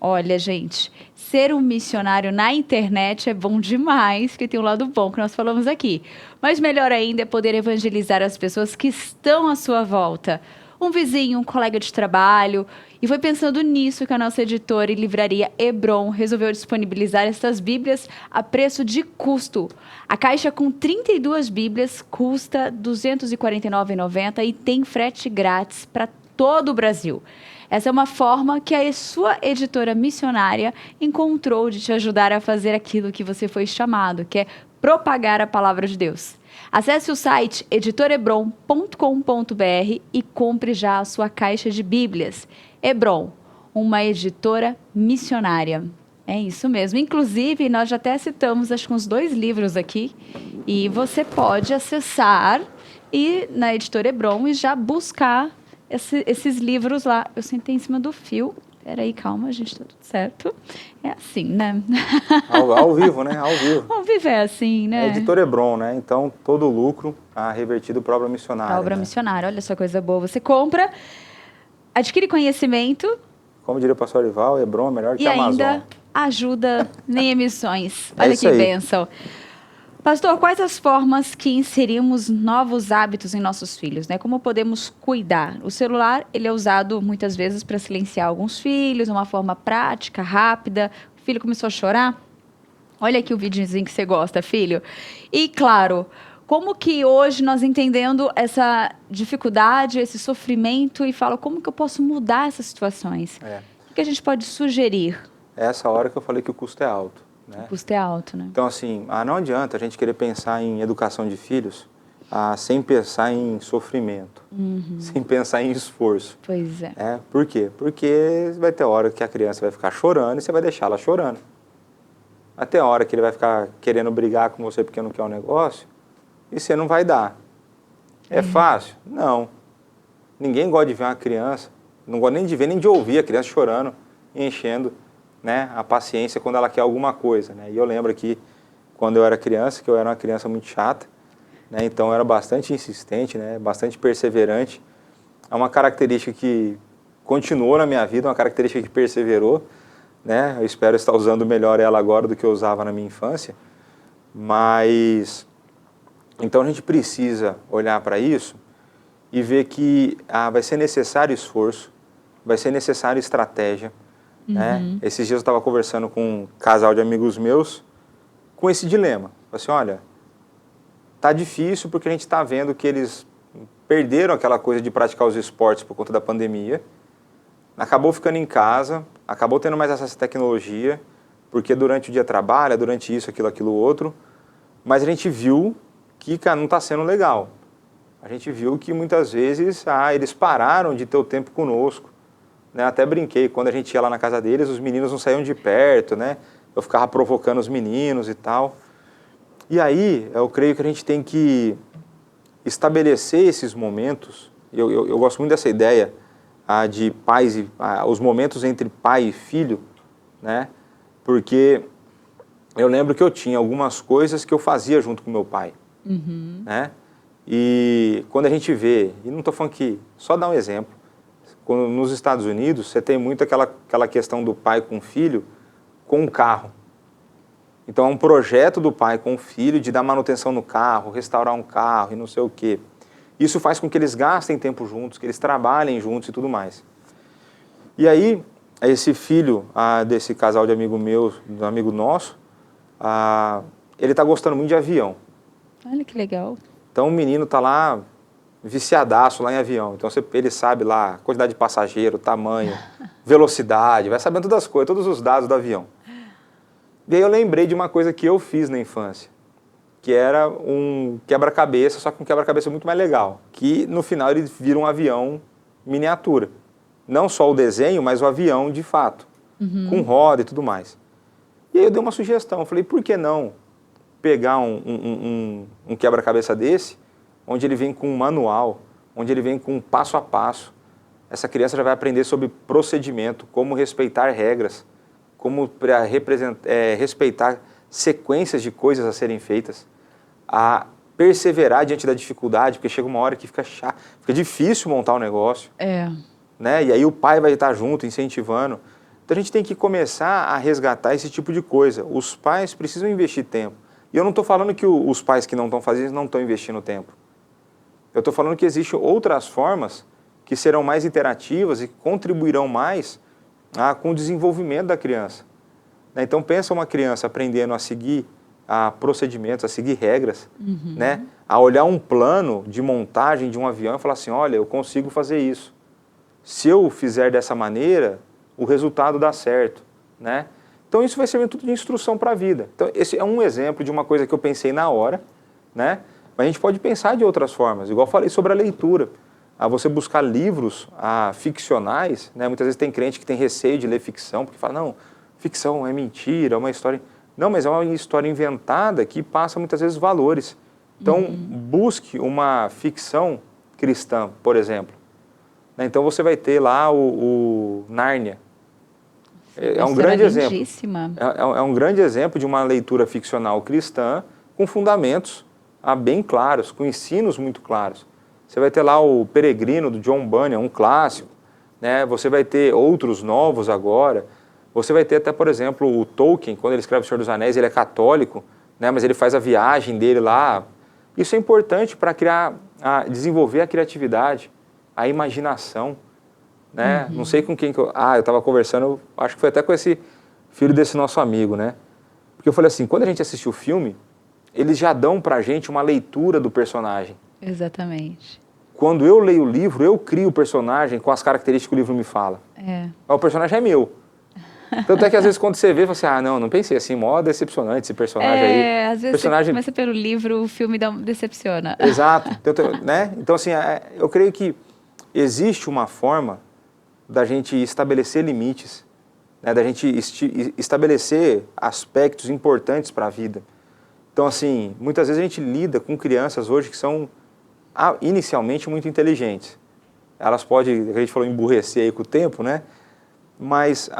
Olha, gente, ser um missionário na internet é bom demais, que tem um lado bom que nós falamos aqui. Mas melhor ainda é poder evangelizar as pessoas que estão à sua volta. Um vizinho, um colega de trabalho. E foi pensando nisso que a nossa editora e livraria Hebron resolveu disponibilizar estas Bíblias a preço de custo. A caixa com 32 Bíblias custa R$ 249,90 e tem frete grátis para todo o Brasil. Essa é uma forma que a sua editora missionária encontrou de te ajudar a fazer aquilo que você foi chamado, que é propagar a palavra de Deus. Acesse o site editorhebron.com.br e compre já a sua caixa de Bíblias. Hebron, uma editora missionária. É isso mesmo. Inclusive, nós já até citamos, acho que uns 2 livros aqui, e você pode acessar na editora Hebron e já buscar esses livros lá. Eu sentei em cima do fio. Peraí, calma, gente, tá tudo certo. É assim, né? Ao vivo, né? Ao vivo. Ao vivo é assim, né? É editora Hebron, né? Então, todo o lucro revertido para a obra missionária. A obra missionária, olha só coisa boa. Você compra, adquire conhecimento. Como diria o pastor Ival, Hebron é melhor que a Amazon. E ainda ajuda em emissões. Olha que bênção. Pastor, quais as formas que inserimos novos hábitos em nossos filhos, né? Como podemos cuidar? O celular, ele é usado muitas vezes para silenciar alguns filhos, uma forma prática, rápida. O filho começou a chorar. Olha aqui o videozinho que você gosta, filho. E, claro, como que hoje nós entendendo essa dificuldade, esse sofrimento, e falo, como que eu posso mudar essas situações? O que a gente pode sugerir? É essa hora que eu falei que o custo é alto. Né? O custo é alto, né? Então, assim, não adianta a gente querer pensar em educação de filhos sem pensar em sofrimento, sem pensar em esforço. Pois é. Por quê? Porque vai ter hora que a criança vai ficar chorando e você vai deixar ela chorando. Vai ter hora que ele vai ficar querendo brigar com você porque não quer um negócio e você não vai dar. É fácil? Não. Ninguém gosta de ver uma criança, não gosta nem de ver nem de ouvir a criança chorando e enchendo, né, a paciência quando ela quer alguma coisa, né? E eu lembro aqui, quando eu era criança, que eu era uma criança muito chata, né? Então eu era bastante insistente, né? Bastante perseverante. É uma característica que continuou na minha vida, uma característica que perseverou, né? Eu espero estar usando melhor ela agora do que eu usava na minha infância, mas então a gente precisa olhar para isso e ver que vai ser necessário esforço, vai ser necessário estratégia, né? Esses dias eu estava conversando com um casal de amigos meus com esse dilema. Falei assim, olha, tá difícil porque a gente está vendo que eles perderam aquela coisa de praticar os esportes por conta da pandemia, acabou ficando em casa, acabou tendo mais acesso à tecnologia, porque durante o dia trabalha, durante isso, aquilo, outro, mas a gente viu que, cara, não está sendo legal. A gente viu que muitas vezes eles pararam de ter o tempo conosco, né? Até brinquei, quando a gente ia lá na casa deles, os meninos não saíam de perto, né? Eu ficava provocando os meninos e tal. E aí, eu creio que a gente tem que estabelecer esses momentos, eu gosto muito dessa ideia de pais, os momentos entre pai e filho, né? Porque eu lembro que eu tinha algumas coisas que eu fazia junto com meu pai, né? E quando a gente vê, e não estou falando que, só dar um exemplo, quando, nos Estados Unidos você tem muito aquela questão do pai com o filho com um carro. Então é um projeto do pai com o filho de dar manutenção no carro, restaurar um carro e não sei o quê. Isso faz com que eles gastem tempo juntos, que eles trabalhem juntos e tudo mais. E aí, esse filho desse casal de amigo meu, do amigo nosso, ele está gostando muito de avião. Olha que legal. Então o menino está lá, viciadaço lá em avião. Então ele sabe lá a quantidade de passageiro, tamanho, velocidade, vai sabendo todas as coisas, todos os dados do avião. E aí eu lembrei de uma coisa que eu fiz na infância, que era um quebra-cabeça, só que um quebra-cabeça muito mais legal, que no final ele vira um avião miniatura. Não só o desenho, mas o avião de fato, com roda e tudo mais. E aí eu dei uma sugestão, eu falei, por que não pegar um quebra-cabeça desse, onde ele vem com um manual, onde ele vem com um passo a passo. Essa criança já vai aprender sobre procedimento, como respeitar regras, como respeitar sequências de coisas a serem feitas, a perseverar diante da dificuldade, porque chega uma hora que fica chato, fica difícil montar um negócio. Né? E aí o pai vai estar junto, incentivando. Então a gente tem que começar a resgatar esse tipo de coisa. Os pais precisam investir tempo. E eu não estou falando que os pais que não estão fazendo isso não estão investindo tempo. Eu estou falando que existem outras formas que serão mais interativas e contribuirão mais com o desenvolvimento da criança. Então pensa uma criança aprendendo a seguir procedimentos, a seguir regras, né? A olhar um plano de montagem de um avião e falar assim, olha, eu consigo fazer isso. Se eu fizer dessa maneira, o resultado dá certo, né? Então isso vai servir tudo de instrução para a vida. Então esse é um exemplo de uma coisa que eu pensei na hora, né? Mas a gente pode pensar de outras formas, igual eu falei sobre a leitura. Você buscar livros ficcionais, né? Muitas vezes tem crente que tem receio de ler ficção, porque fala, não, ficção é mentira, é uma história... Não, mas é uma história inventada que passa muitas vezes valores. Então busque uma ficção cristã, por exemplo. Então você vai ter lá o Nárnia. É um grande exemplo. É um grande exemplo de uma leitura ficcional cristã com fundamentos bem claros, com ensinos muito claros. Você vai ter lá o Peregrino, do John Bunyan, um clássico. Né? Você vai ter outros novos agora. Você vai ter até, por exemplo, o Tolkien, quando ele escreve O Senhor dos Anéis, ele é católico, né? Mas ele faz a viagem dele lá. Isso é importante para desenvolver a criatividade, a imaginação. Né? Não sei com quem que eu estava conversando, acho que foi até com esse filho desse nosso amigo, né? Porque eu falei assim, quando a gente assistiu o filme, eles já dão pra gente uma leitura do personagem. Exatamente. Quando eu leio o livro, eu crio o personagem com as características que o livro me fala. Mas o personagem é meu. Tanto é que às vezes quando você vê, você não pensei assim, mó decepcionante esse personagem aí. Às vezes personagem... você começa pelo livro, o filme decepciona. Exato. Né? Então assim, eu creio que existe uma forma da gente estabelecer limites, né? Da gente estabelecer aspectos importantes para a vida. Então assim, muitas vezes a gente lida com crianças hoje que são inicialmente muito inteligentes. Elas podem, a gente falou, emburrecer aí com o tempo, né? Mas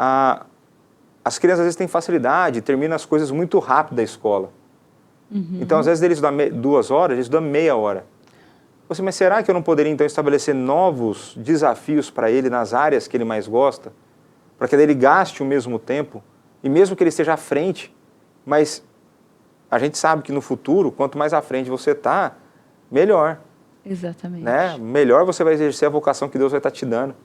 as crianças às vezes têm facilidade, terminam as coisas muito rápido da escola. Então às vezes eles estudam 2 horas, eles estudam meia hora. Mas será que eu não poderia então estabelecer novos desafios para ele nas áreas que ele mais gosta? Para que ele gaste o mesmo tempo, e mesmo que ele esteja à frente, mas a gente sabe que no futuro, quanto mais à frente você está, melhor. Exatamente. Né? Melhor você vai exercer a vocação que Deus vai estar te dando.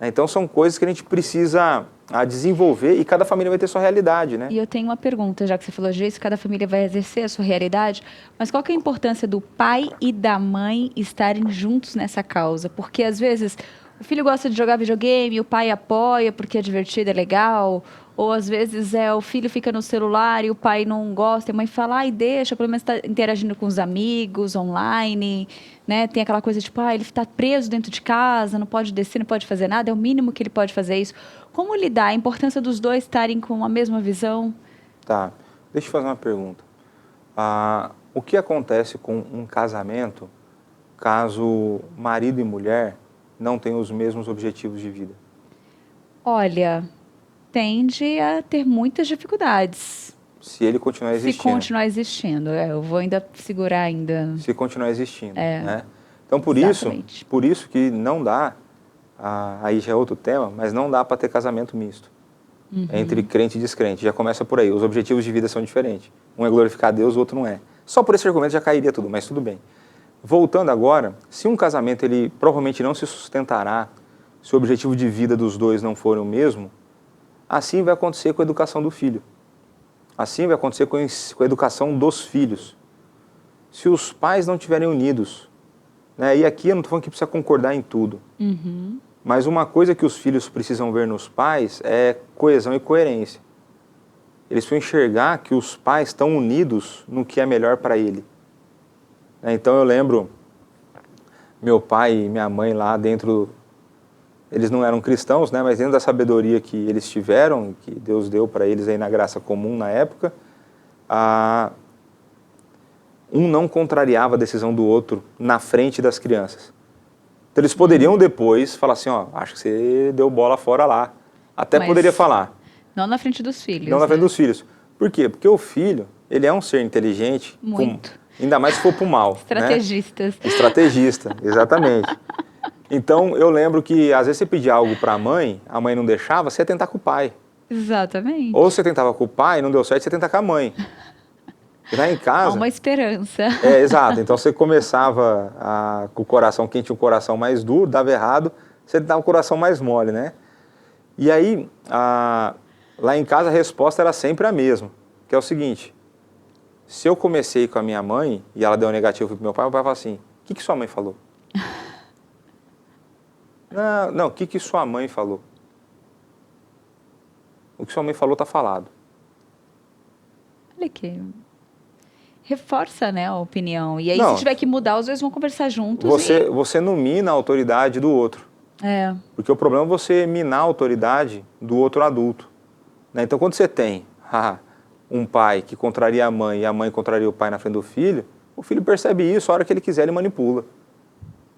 Então são coisas que a gente precisa desenvolver e cada família vai ter sua realidade, né? E eu tenho uma pergunta, já que você falou disso, cada família vai exercer a sua realidade, mas qual que é a importância do pai e da mãe estarem juntos nessa causa? Porque às vezes o filho gosta de jogar videogame, o pai apoia porque é divertido, é legal, ou às vezes o filho fica no celular e o pai não gosta, e a mãe fala, ai, deixa, pelo menos está interagindo com os amigos, online, né? Tem aquela coisa tipo, ele está preso dentro de casa, não pode descer, não pode fazer nada, é o mínimo que ele pode fazer isso. Como lidar? A importância dos dois estarem com a mesma visão? Tá, deixa eu fazer uma pergunta. O que acontece com um casamento caso marido e mulher não tenham os mesmos objetivos de vida? Olha, tende a ter muitas dificuldades. Se ele continuar existindo. Se continuar existindo. Eu vou ainda segurar ainda. Se continuar existindo, É, né? Então, exatamente. por isso que não dá, aí já é outro tema, mas não dá para ter casamento misto. Entre crente e descrente. Já começa por aí. Os objetivos de vida são diferentes. Um é glorificar a Deus, o outro não é. Só por esse argumento já cairia tudo, mas tudo bem. Voltando agora, se um casamento ele provavelmente não se sustentará, se o objetivo de vida dos dois não for o mesmo, assim vai acontecer com a educação do filho. Assim vai acontecer com a educação dos filhos. Se os pais não estiverem unidos, né, e aqui eu não estou falando que precisa concordar em tudo, mas uma coisa que os filhos precisam ver nos pais é coesão e coerência. Eles precisam enxergar que os pais estão unidos no que é melhor para ele. Então eu lembro, meu pai e minha mãe lá dentro, eles não eram cristãos, né, mas dentro da sabedoria que eles tiveram, que Deus deu para eles aí na graça comum na época, um não contrariava a decisão do outro na frente das crianças. Então eles poderiam depois falar assim, acho que você deu bola fora lá. Até poderia falar. Não na frente dos filhos. Não na frente dos filhos. Por quê? Porque o filho, ele é um ser inteligente. Muito. Ainda mais se for pro mal. Estrategistas. Né? Estrategista, exatamente. Então, eu lembro que, às vezes, você pedia algo para a mãe não deixava, você ia tentar com o pai. Exatamente. Ou você tentava com o pai, não deu certo, você ia tentar com a mãe. E lá em casa... Há uma esperança. Exato. Então, você começava com o coração quente, um coração mais duro, dava errado, você tentava com o coração mais mole, né? E aí, lá em casa, a resposta era sempre a mesma, que é o seguinte: se eu comecei com a minha mãe e ela deu negativo pro meu pai falou assim, o que sua mãe falou? Não, o que sua mãe falou? O que sua mãe falou está falado. Olha que... reforça, né, a opinião. E aí, Não, se tiver que mudar, os dois vão conversar juntos. Você não mina a autoridade do outro. Porque o problema é você minar a autoridade do outro adulto. Né? Então, quando você tem um pai que contraria a mãe e a mãe contraria o pai na frente do filho, o filho percebe isso, a hora que ele quiser ele manipula.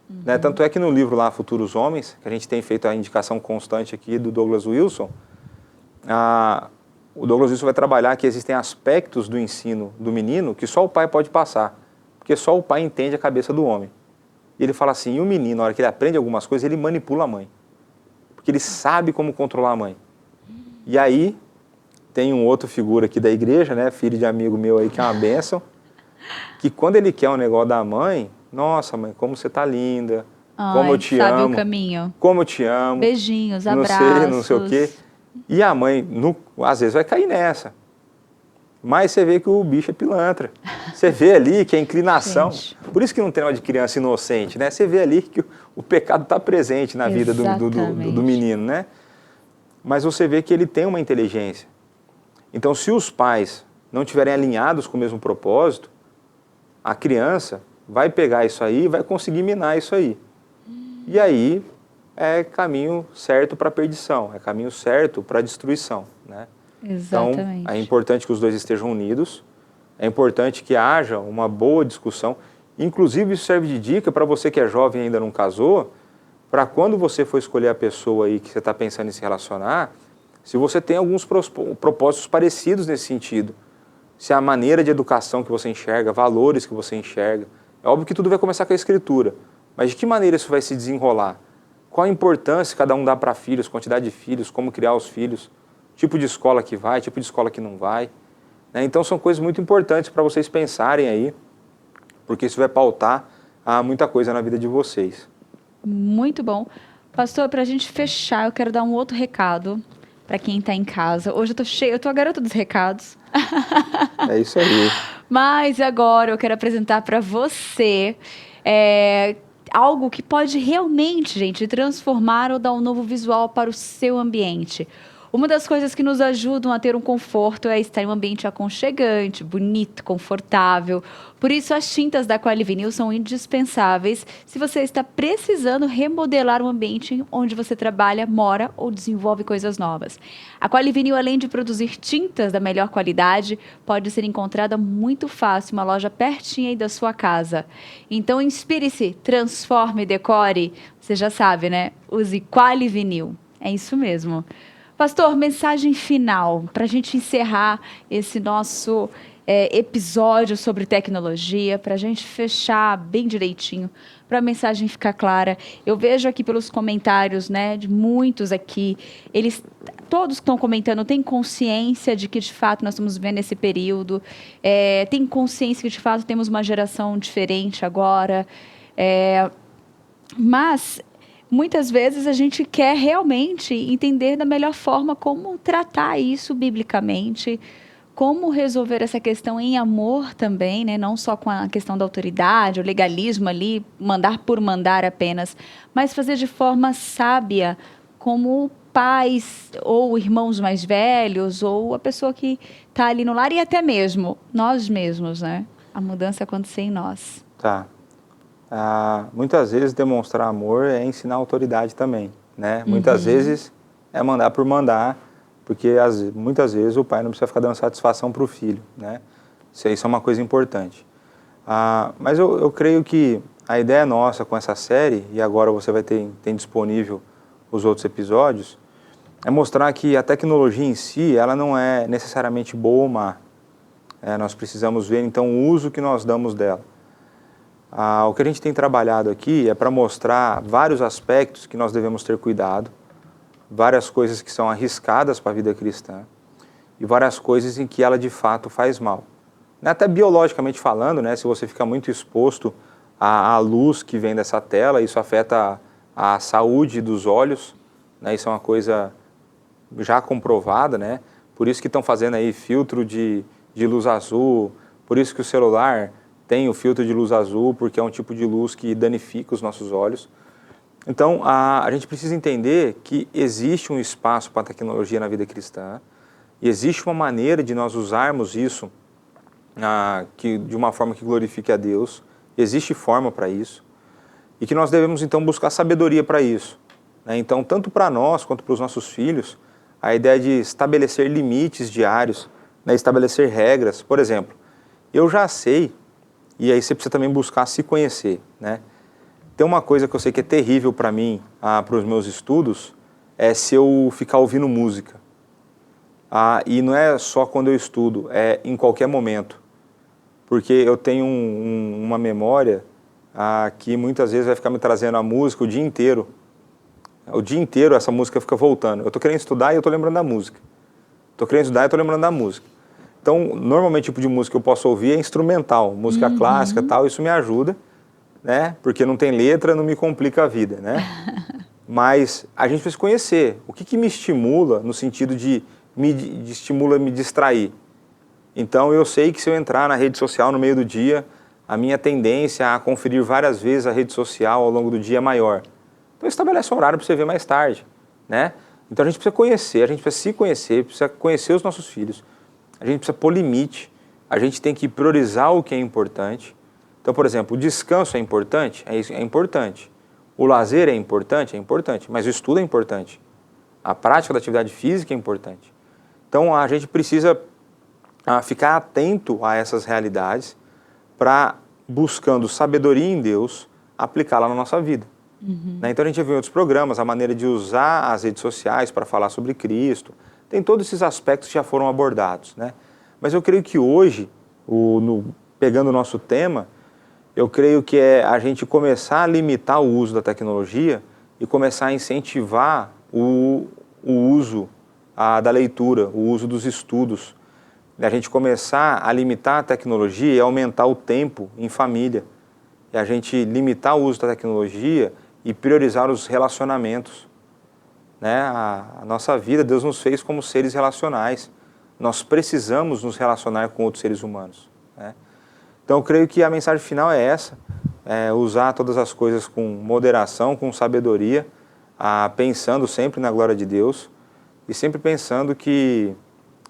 Né? Tanto é que no livro lá, Futuros Homens, que a gente tem feito a indicação constante aqui do Douglas Wilson, o Douglas Wilson vai trabalhar que existem aspectos do ensino do menino que só o pai pode passar, porque só o pai entende a cabeça do homem. E ele fala assim, e o menino, na hora que ele aprende algumas coisas, ele manipula a mãe, porque ele sabe como controlar a mãe. E aí, tem um outro figura aqui da igreja, né, filho de amigo meu aí, que é uma bênção, que quando ele quer um negócio da mãe, nossa mãe, como você tá linda, como eu te amo. Sabe o caminho. Como eu te amo. Beijinhos, abraços. Não sei o quê. E a mãe, às vezes, vai cair nessa. Mas você vê que o bicho é pilantra. Você vê ali que a inclinação... Gente. Por isso que não tem nada de criança inocente, né? Você vê ali que o pecado está presente na vida do menino, né? Mas você vê que ele tem uma inteligência. Então, se os pais não estiverem alinhados com o mesmo propósito, a criança vai pegar isso aí e vai conseguir minar isso aí. E aí é caminho certo para a perdição, é caminho certo para a destruição, né? Exatamente. Então, é importante que os dois estejam unidos, é importante que haja uma boa discussão. Inclusive, isso serve de dica para você que é jovem e ainda não casou, para quando você for escolher a pessoa aí que você está pensando em se relacionar, se você tem alguns propósitos parecidos nesse sentido, se a maneira de educação que você enxerga, valores que você enxerga, é óbvio que tudo vai começar com a escritura, mas de que maneira isso vai se desenrolar? Qual a importância que cada um dá para filhos, quantidade de filhos, como criar os filhos, tipo de escola que vai, tipo de escola que não vai, né? Então são coisas muito importantes para vocês pensarem aí, porque isso vai pautar muita coisa na vida de vocês. Muito bom. Pastor, para a gente fechar, eu quero dar um outro recado para quem está em casa. Hoje eu tô cheia, eu tô a garota dos recados. É isso aí. Mas agora eu quero apresentar para você algo que pode realmente, gente, transformar ou dar um novo visual para o seu ambiente. Uma das coisas que nos ajudam a ter um conforto é estar em um ambiente aconchegante, bonito, confortável. Por isso, as tintas da Qualivinil são indispensáveis se você está precisando remodelar o ambiente onde você trabalha, mora ou desenvolve coisas novas. A Qualivinil, além de produzir tintas da melhor qualidade, pode ser encontrada muito fácil, uma loja pertinho aí da sua casa. Então, inspire-se, transforme, decore. Você já sabe, né? Use Qualivinil. É isso mesmo. Pastor, mensagem final para a gente encerrar esse nosso episódio sobre tecnologia, para a gente fechar bem direitinho, para a mensagem ficar clara. Eu vejo aqui pelos comentários, né, de muitos aqui, todos que estão comentando têm consciência de que, de fato, nós estamos vivendo esse período, têm consciência que, de fato, temos uma geração diferente agora, mas muitas vezes a gente quer realmente entender da melhor forma como tratar isso biblicamente, como resolver essa questão em amor também, né? Não só com a questão da autoridade, o legalismo ali, mandar por mandar apenas, mas fazer de forma sábia, como pais ou irmãos mais velhos, ou a pessoa que está ali no lar, e até mesmo nós mesmos, né? A mudança acontecer em nós. Tá. Muitas vezes demonstrar amor é ensinar autoridade também, né? Muitas vezes é mandar por mandar, porque muitas vezes o pai não precisa ficar dando satisfação para o filho, né? Isso é uma coisa importante. Mas eu creio que a ideia nossa com essa série, e agora você vai ter disponível os outros episódios, é mostrar que a tecnologia em si, ela não é necessariamente boa ou má. Nós precisamos ver, então, o uso que nós damos dela. O que a gente tem trabalhado aqui é para mostrar vários aspectos que nós devemos ter cuidado, várias coisas que são arriscadas para a vida cristã e várias coisas em que ela de fato faz mal. Até biologicamente falando, né, se você fica muito exposto à luz que vem dessa tela, isso afeta a saúde dos olhos, né, isso é uma coisa já comprovada, né, por isso que estão fazendo aí filtro de luz azul, por isso que o celular tem o filtro de luz azul, porque é um tipo de luz que danifica os nossos olhos. Então, a gente precisa entender que existe um espaço para a tecnologia na vida cristã e existe uma maneira de nós usarmos isso de uma forma que glorifique a Deus. Existe forma para isso e que nós devemos, então, buscar sabedoria para isso, né? Então, tanto para nós quanto para os nossos filhos, a ideia de estabelecer limites diários, né? Estabelecer regras. Por exemplo, eu já sei. E aí você precisa também buscar se conhecer, né? Tem uma coisa que eu sei que é terrível para mim, para os meus estudos, é se eu ficar ouvindo música. E não é só quando eu estudo, é em qualquer momento. Porque eu tenho uma memória que muitas vezes vai ficar me trazendo a música o dia inteiro. O dia inteiro essa música fica voltando. Eu estou querendo estudar e eu estou lembrando da música. Estou querendo estudar e estou lembrando da música. Então, normalmente o tipo de música que eu posso ouvir é instrumental, música clássica e tal, isso me ajuda, né? Porque não tem letra, não me complica a vida, né? Mas a gente precisa conhecer o que me estimula no sentido de estimula me distrair. Então, eu sei que se eu entrar na rede social no meio do dia, a minha tendência a conferir várias vezes a rede social ao longo do dia é maior. Então, estabelece um horário para você ver mais tarde, né? Então, a gente precisa conhecer, a gente precisa se conhecer, precisa conhecer os nossos filhos. A gente precisa pôr limite, a gente tem que priorizar o que é importante. Então, por exemplo, o descanso é importante? É importante. O lazer é importante, mas o estudo é importante. A prática da atividade física é importante. Então, a gente precisa ficar atento a essas realidades para, buscando sabedoria em Deus, aplicá-la na nossa vida. Então, a gente já viu em outros programas a maneira de usar as redes sociais para falar sobre Cristo. Tem todos esses aspectos que já foram abordados, né? Mas eu creio que hoje, pegando o nosso tema, eu creio que é a gente começar a limitar o uso da tecnologia e começar a incentivar o uso da leitura, o uso dos estudos. A gente começar a limitar a tecnologia e aumentar o tempo em família. E a gente limitar o uso da tecnologia e priorizar os relacionamentos. Né? A nossa vida, Deus nos fez como seres relacionais. Nós precisamos nos relacionar com outros seres humanos. Né? Então, eu creio que a mensagem final é essa, usar todas as coisas com moderação, com sabedoria, pensando sempre na glória de Deus e sempre pensando que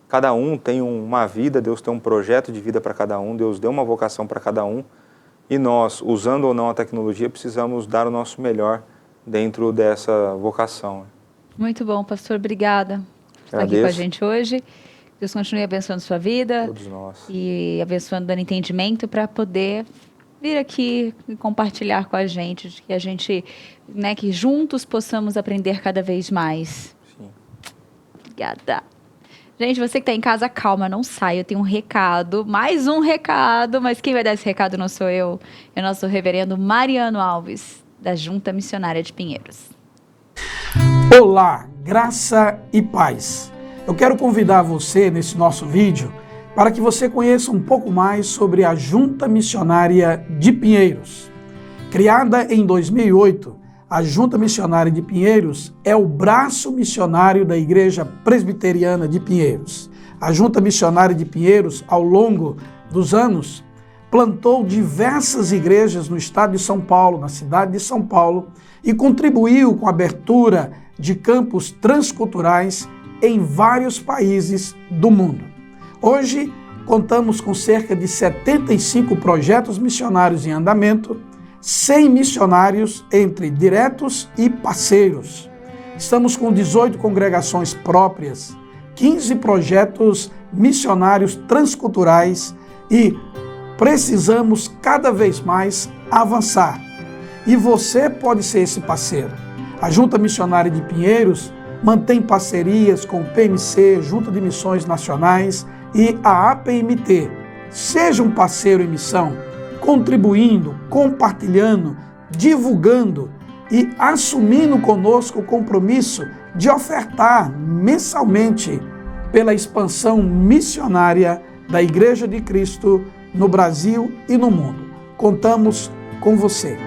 cada um tem uma vida, Deus tem um projeto de vida para cada um, Deus deu uma vocação para cada um e nós, usando ou não a tecnologia, precisamos dar o nosso melhor dentro dessa vocação. Muito bom, pastor. Obrigada por estar aqui com a gente hoje. Deus continue abençoando sua vida. Todos nós. E abençoando, dando entendimento para poder vir aqui e compartilhar com a gente, de que a gente, né, que juntos possamos aprender cada vez mais. Sim. Obrigada. Gente, você que está em casa, calma, não saia. Eu tenho um recado, mais um recado, mas quem vai dar esse recado não sou eu, é o nosso reverendo Mariano Alves, da Junta Missionária de Pinheiros. Olá, graça e paz. Eu quero convidar você nesse nosso vídeo para que você conheça um pouco mais sobre a Junta Missionária de Pinheiros. Criada em 2008, a Junta Missionária de Pinheiros é o braço missionário da Igreja Presbiteriana de Pinheiros. A Junta Missionária de Pinheiros, ao longo dos anos, plantou diversas igrejas no estado de São Paulo, na cidade de São Paulo, e contribuiu com a abertura de campos transculturais em vários países do mundo. Hoje, contamos com cerca de 75 projetos missionários em andamento, 100 missionários entre diretos e parceiros. Estamos com 18 congregações próprias, 15 projetos missionários transculturais e precisamos cada vez mais avançar. E você pode ser esse parceiro. A Junta Missionária de Pinheiros mantém parcerias com o PMC, Junta de Missões Nacionais e a APMT. Seja um parceiro em missão, contribuindo, compartilhando, divulgando e assumindo conosco o compromisso de ofertar mensalmente pela expansão missionária da Igreja de Cristo no Brasil e no mundo. Contamos com você.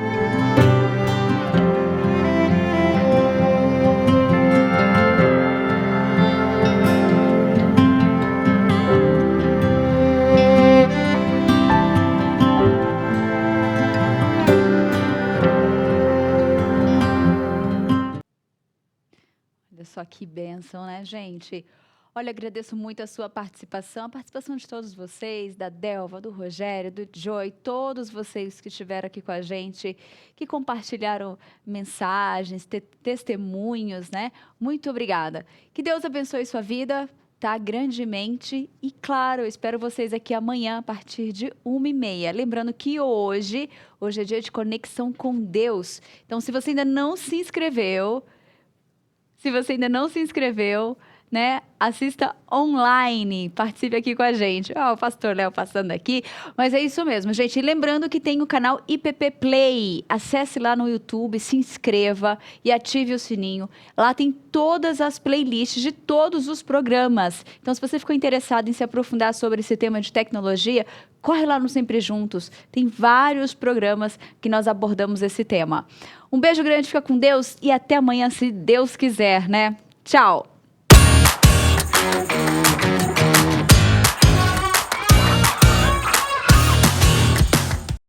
Olha só que bênção, né, gente? Olha, agradeço muito a sua participação, a participação de todos vocês, da Delva, do Rogério, do Joy, todos vocês que estiveram aqui com a gente, que compartilharam mensagens, testemunhos, né? Muito obrigada. Que Deus abençoe sua vida, tá? Grandemente. E, claro, eu espero vocês aqui amanhã, a partir de 1h30. Lembrando que hoje é dia de conexão com Deus. Então, se você ainda não se inscreveu, né? Assista online, participe aqui com a gente. O pastor Léo passando aqui, mas é isso mesmo, gente. E lembrando que tem o canal IPP Play. Acesse lá no YouTube, se inscreva e ative o sininho. Lá tem todas as playlists de todos os programas. Então, se você ficou interessado em se aprofundar sobre esse tema de tecnologia, corre lá no Sempre Juntos. Tem vários programas que nós abordamos esse tema. Um beijo grande, fica com Deus e até amanhã, se Deus quiser, né? Tchau!